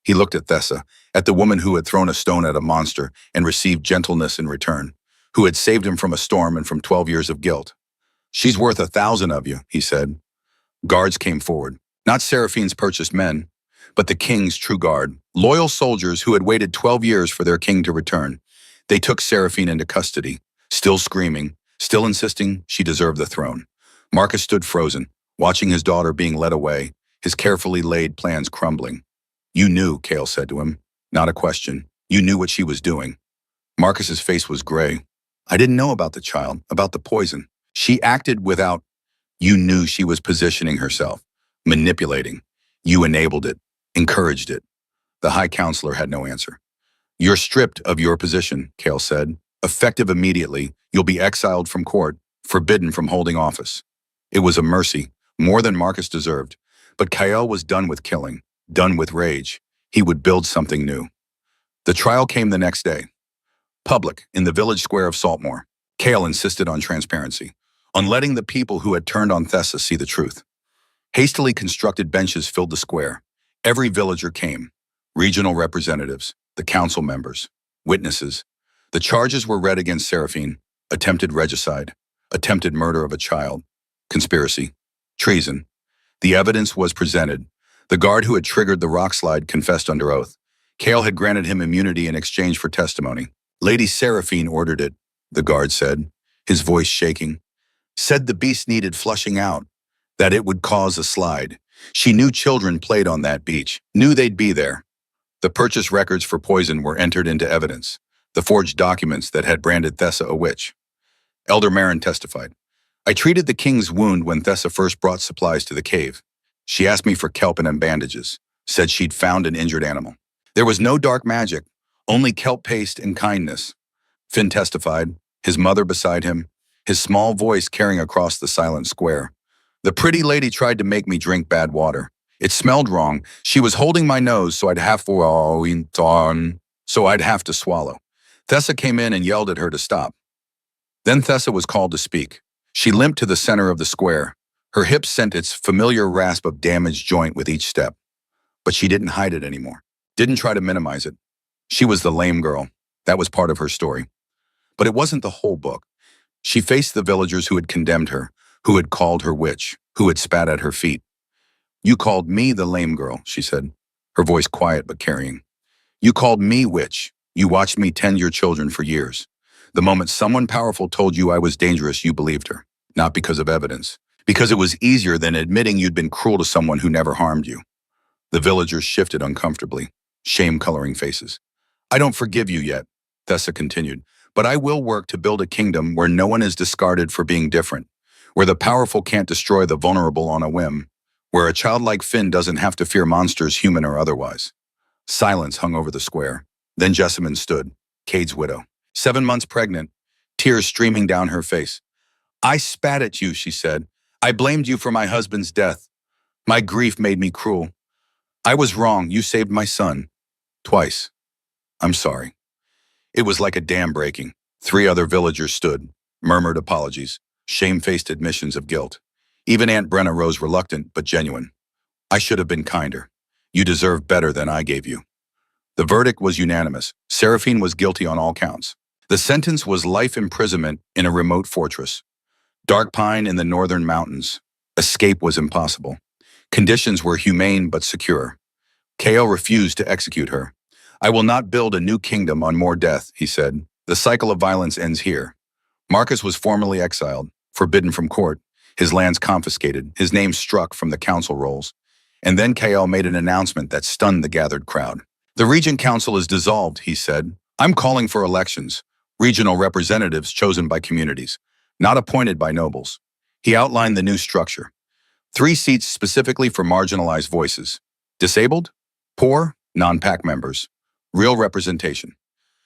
He looked at Thessa, at the woman who had thrown a stone at a monster and received gentleness in return, who had saved him from a storm and from 12 years of guilt. She's worth 1,000 of you, he said. Guards came forward, not Seraphine's purchased men, but the king's true guard, loyal soldiers who had waited 12 years for their king to return. They took Seraphine into custody, still screaming, still insisting she deserved the throne. Marcus stood frozen, watching his daughter being led away, his carefully laid plans crumbling. You knew, Kale said to him. Not a question. You knew what she was doing. Marcus's face was gray. I didn't know about the child, about the poison. She acted without. You knew she was positioning herself, manipulating. You enabled it, encouraged it. The High Counselor had no answer. You're stripped of your position, Kale said. Effective immediately, you'll be exiled from court, forbidden from holding office. It was a mercy, more than Marcus deserved. But Kale was done with killing, done with rage. He would build something new. The trial came the next day. Public, in the village square of Saltmore. Kale insisted on transparency, on letting the people who had turned on Thessa see the truth. Hastily constructed benches filled the square. Every villager came. Regional representatives, the council members, witnesses. The charges were read against Seraphine: attempted regicide, attempted murder of a child, conspiracy, treason. The evidence was presented. The guard who had triggered the rock slide confessed under oath. Kale had granted him immunity in exchange for testimony. Lady Seraphine ordered it, the guard said, his voice shaking. Said the beast needed flushing out, that it would cause a slide. She knew children played on that beach, knew they'd be there. The purchase records for poison were entered into evidence, the forged documents that had branded Thessa a witch. Elder Marin testified. I treated the king's wound when Thessa first brought supplies to the cave. She asked me for kelp and bandages, said she'd found an injured animal. There was no dark magic, only kelp paste and kindness. Finn testified, his mother beside him, his small voice carrying across the silent square. The pretty lady tried to make me drink bad water. It smelled wrong. She was holding my nose, so I'd have to swallow. Thessa came in and yelled at her to stop. Then Thessa was called to speak. She limped to the center of the square. Her hip sent its familiar rasp of damaged joint with each step. But she didn't hide it anymore, didn't try to minimize it. She was the lame girl. That was part of her story. But it wasn't the whole book. She faced the villagers who had condemned her, who had called her witch, who had spat at her feet. You called me the lame girl, she said, her voice quiet but carrying. You called me witch. You watched me tend your children for years. The moment someone powerful told you I was dangerous, you believed her, not because of evidence, Because it was easier than admitting you'd been cruel to someone who never harmed you. The villagers shifted uncomfortably, shame-coloring faces. I don't forgive you yet, Thessa continued, but I will work to build a kingdom where no one is discarded for being different, where the powerful can't destroy the vulnerable on a whim, where a child like Finn doesn't have to fear monsters, human or otherwise. Silence hung over the square. Then Jessamine stood, Cade's widow, 7 months pregnant, tears streaming down her face. I spat at you, she said. I blamed you for my husband's death. My grief made me cruel. I was wrong. You saved my son. Twice. I'm sorry. It was like a dam breaking. 3 other villagers stood, murmured apologies, shamefaced admissions of guilt. Even Aunt Brenna rose reluctant but genuine. I should have been kinder. You deserve better than I gave you. The verdict was unanimous. Seraphine was guilty on all counts. The sentence was life imprisonment in a remote fortress. Dark Pine in the northern mountains. Escape was impossible. Conditions were humane but secure. Chaol refused to execute her. I will not build a new kingdom on more death, he said. The cycle of violence ends here. Marcus was formally exiled, forbidden from court, his lands confiscated, his name struck from the council rolls. And then Chaol made an announcement that stunned the gathered crowd. The Regent Council is dissolved, he said. I'm calling for elections, regional representatives chosen by communities, not appointed by nobles. He outlined the new structure. 3 seats specifically for marginalized voices. Disabled, poor, non-pack members. Real representation.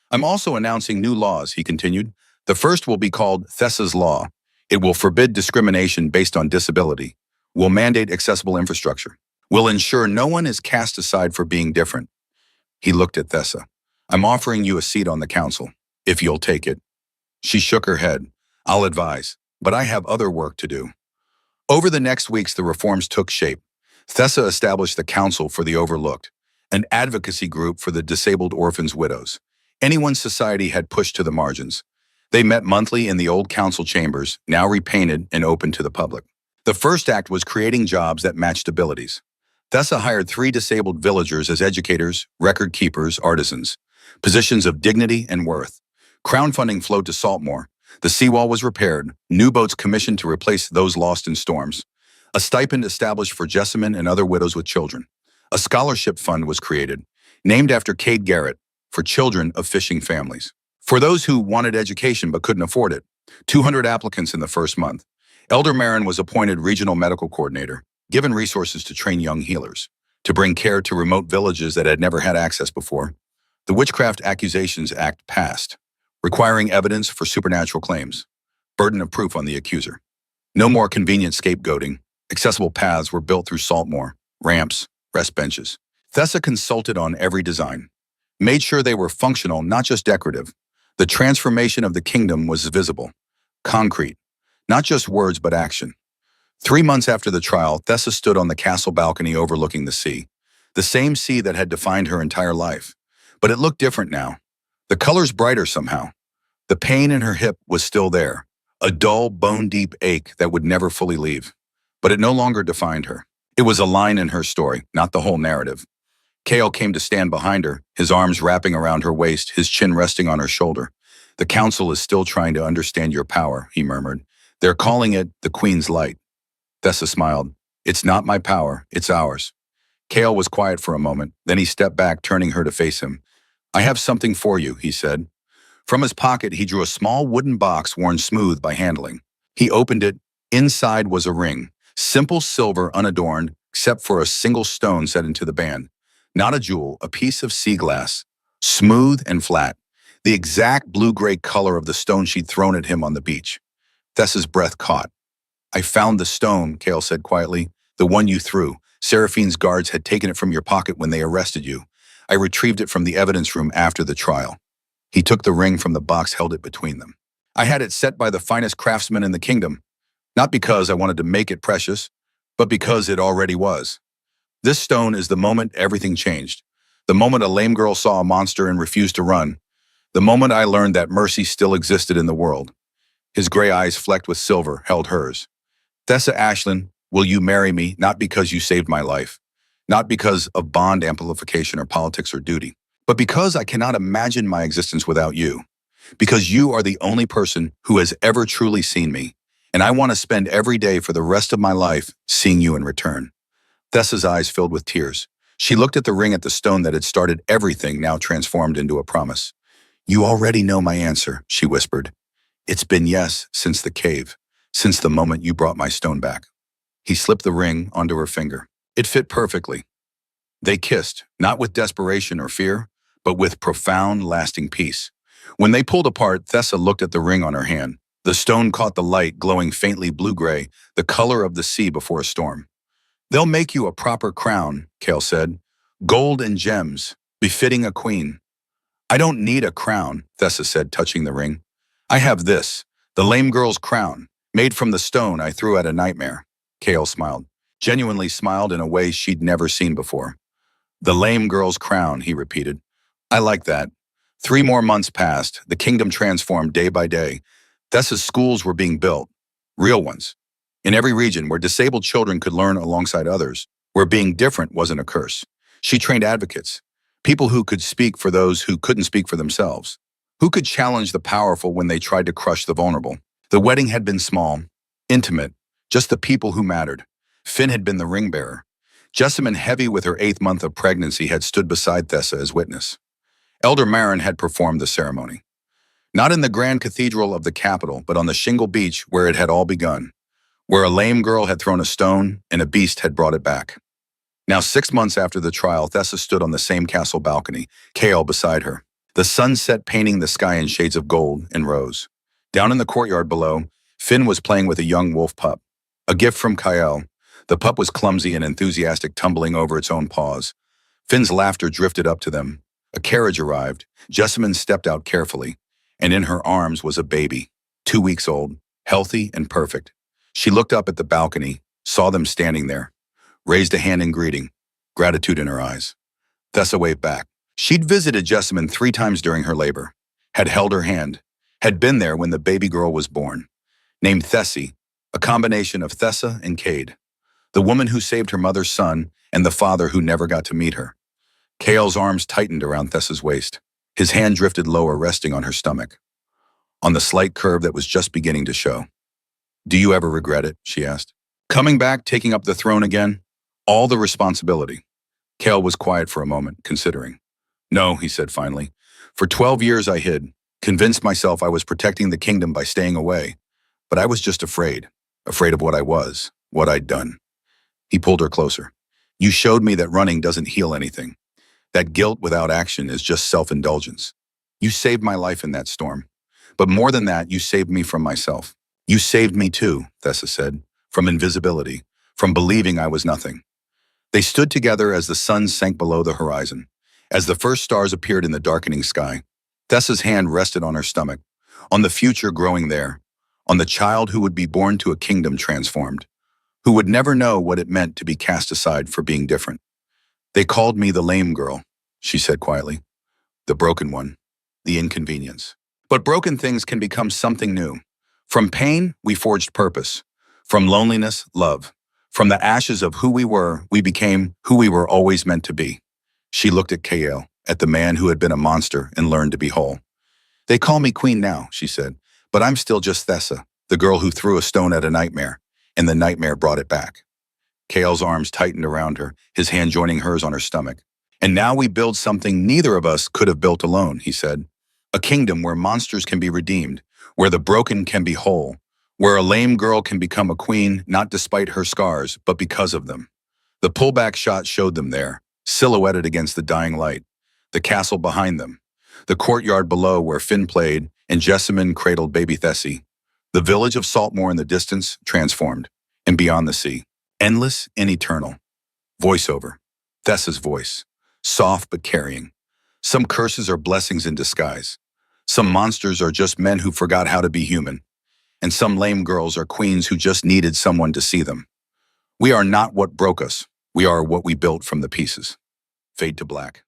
I'm also announcing new laws, he continued. The first will be called Thessa's Law. It will forbid discrimination based on disability, will mandate accessible infrastructure, will ensure no one is cast aside for being different. He looked at Thessa. I'm offering you a seat on the council, if you'll take it. She shook her head. I'll advise, but I have other work to do. Over the next weeks, the reforms took shape. Thessa established the Council for the Overlooked, an advocacy group for the disabled orphans' widows. Anyone society had pushed to the margins. They met monthly in the old council chambers, now repainted and open to the public. The first act was creating jobs that matched abilities. Thessa hired 3 disabled villagers as educators, record keepers, artisans, positions of dignity and worth. Crowdfunding flowed to Saltmore. The seawall was repaired, new boats commissioned to replace those lost in storms. A stipend established for Jessamine and other widows with children. A scholarship fund was created, named after Cade Garrett, for children of fishing families. For those who wanted education but couldn't afford it, 200 applicants in the first month. Elder Marin was appointed regional medical coordinator, given resources to train young healers, to bring care to remote villages that had never had access before. The Witchcraft Accusations Act passed, requiring evidence for supernatural claims, burden of proof on the accuser. No more convenient scapegoating. Accessible paths were built through Saltmore, ramps, rest benches. Thessa consulted on every design, made sure they were functional, not just decorative. The transformation of the kingdom was visible, concrete, not just words but action. 3 months after the trial, Thessa stood on the castle balcony overlooking the sea, the same sea that had defined her entire life. But it looked different now. The colors brighter somehow. The pain in her hip was still there, a dull, bone-deep ache that would never fully leave. But it no longer defined her. It was a line in her story, not the whole narrative. Chaol came to stand behind her, his arms wrapping around her waist, his chin resting on her shoulder. The council is still trying to understand your power, he murmured. They're calling it the Queen's Light. Thessa smiled. It's not my power, it's ours. Chaol was quiet for a moment, then he stepped back, turning her to face him. I have something for you, he said. From his pocket, he drew a small wooden box worn smooth by handling. He opened it. Inside was a ring, simple silver, unadorned, except for a single stone set into the band. Not a jewel, a piece of sea glass, smooth and flat, the exact blue-gray color of the stone she'd thrown at him on the beach. Thessa's breath caught. I found the stone, Chaol said quietly, the one you threw. Seraphine's guards had taken it from your pocket when they arrested you. I retrieved it from the evidence room after the trial. He took the ring from the box, held it between them. I had it set by the finest craftsman in the kingdom, not because I wanted to make it precious, but because it already was. This stone is the moment everything changed. The moment a lame girl saw a monster and refused to run. The moment I learned that mercy still existed in the world. His gray eyes flecked with silver held hers. Thessa Ashland, will you marry me not because you saved my life, not because of bond amplification or politics or duty, but because I cannot imagine my existence without you, because you are the only person who has ever truly seen me, and I want to spend every day for the rest of my life seeing you in return." Thessa's eyes filled with tears. She looked at the ring at the stone that had started everything, now transformed into a promise. "You already know my answer," she whispered. "It's been yes since the cave, since the moment you brought my stone back." He slipped the ring onto her finger. It fit perfectly. They kissed, not with desperation or fear, but with profound, lasting peace. When they pulled apart, Thessa looked at the ring on her hand. The stone caught the light, glowing faintly blue-gray, the color of the sea before a storm. "They'll make you a proper crown," Kale said. "Gold and gems, befitting a queen." "I don't need a crown," Thessa said, touching the ring. "I have this, the lame girl's crown, made from the stone I threw at a nightmare." Kale smiled, genuinely smiled in a way she'd never seen before. "The lame girl's crown," he repeated. "I like that." 3 more months passed, the kingdom transformed day by day. Thessa's schools were being built, real ones, in every region where disabled children could learn alongside others, where being different wasn't a curse. She trained advocates, people who could speak for those who couldn't speak for themselves, who could challenge the powerful when they tried to crush the vulnerable. The wedding had been small, intimate, just the people who mattered. Finn had been the ring bearer. Jessamine, heavy with her 8th month of pregnancy, had stood beside Thessa as witness. Elder Marin had performed the ceremony. Not in the grand cathedral of the capital, but on the shingle beach where it had all begun, where a lame girl had thrown a stone and a beast had brought it back. Now, 6 months after the trial, Thessa stood on the same castle balcony, Kale beside her. The sunset painting the sky in shades of gold and rose. Down in the courtyard below, Finn was playing with a young wolf pup, a gift from Kyle. The pup was clumsy and enthusiastic, tumbling over its own paws. Finn's laughter drifted up to them. A carriage arrived. Jessamine stepped out carefully, and in her arms was a baby, 2 weeks old, healthy and perfect. She looked up at the balcony, saw them standing there, raised a hand in greeting, gratitude in her eyes. Thessa waved back. She'd visited Jessamine 3 times during her labor, had held her hand, had been there when the baby girl was born. Named Thessie, a combination of Thessa and Cade, the woman who saved her mother's son and the father who never got to meet her. Kale's arms tightened around Thessa's waist. His hand drifted lower, resting on her stomach, on the slight curve that was just beginning to show. "Do you ever regret it?" she asked. "Coming back, taking up the throne again? All the responsibility." Kale was quiet for a moment, considering. "No," he said finally. "For 12 years I hid, convinced myself I was protecting the kingdom by staying away. But I was just afraid of what I was, what I'd done." He pulled her closer. "You showed me that running doesn't heal anything. That guilt without action is just self-indulgence. You saved my life in that storm. But more than that, you saved me from myself." "You saved me too," Thessa said, "from invisibility, from believing I was nothing." They stood together as the sun sank below the horizon, as the first stars appeared in the darkening sky. Thessa's hand rested on her stomach, on the future growing there, on the child who would be born to a kingdom transformed, who would never know what it meant to be cast aside for being different. "They called me the lame girl," she said quietly. "The broken one, the inconvenience. But broken things can become something new. From pain, we forged purpose. From loneliness, love. From the ashes of who we became who we were always meant to be." She looked at Kale, at the man who had been a monster and learned to be whole. "They call me queen now," she said, "but I'm still just Thessa, the girl who threw a stone at a nightmare, and the nightmare brought it back." Kale's arms tightened around her, his hand joining hers on her stomach. "And now we build something neither of us could have built alone," he said. "A kingdom where monsters can be redeemed, where the broken can be whole, where a lame girl can become a queen, not despite her scars, but because of them." The pullback shot showed them there, silhouetted against the dying light, the castle behind them, the courtyard below where Finn played and Jessamine cradled baby Thessie, the village of Saltmore in the distance, transformed, and beyond the sea, endless and eternal. Voiceover. Thessa's voice. Soft but carrying. Some curses are blessings in disguise. Some monsters are just men who forgot how to be human. And some lame girls are queens who just needed someone to see them. We are not what broke us. We are what we built from the pieces. Fade to black.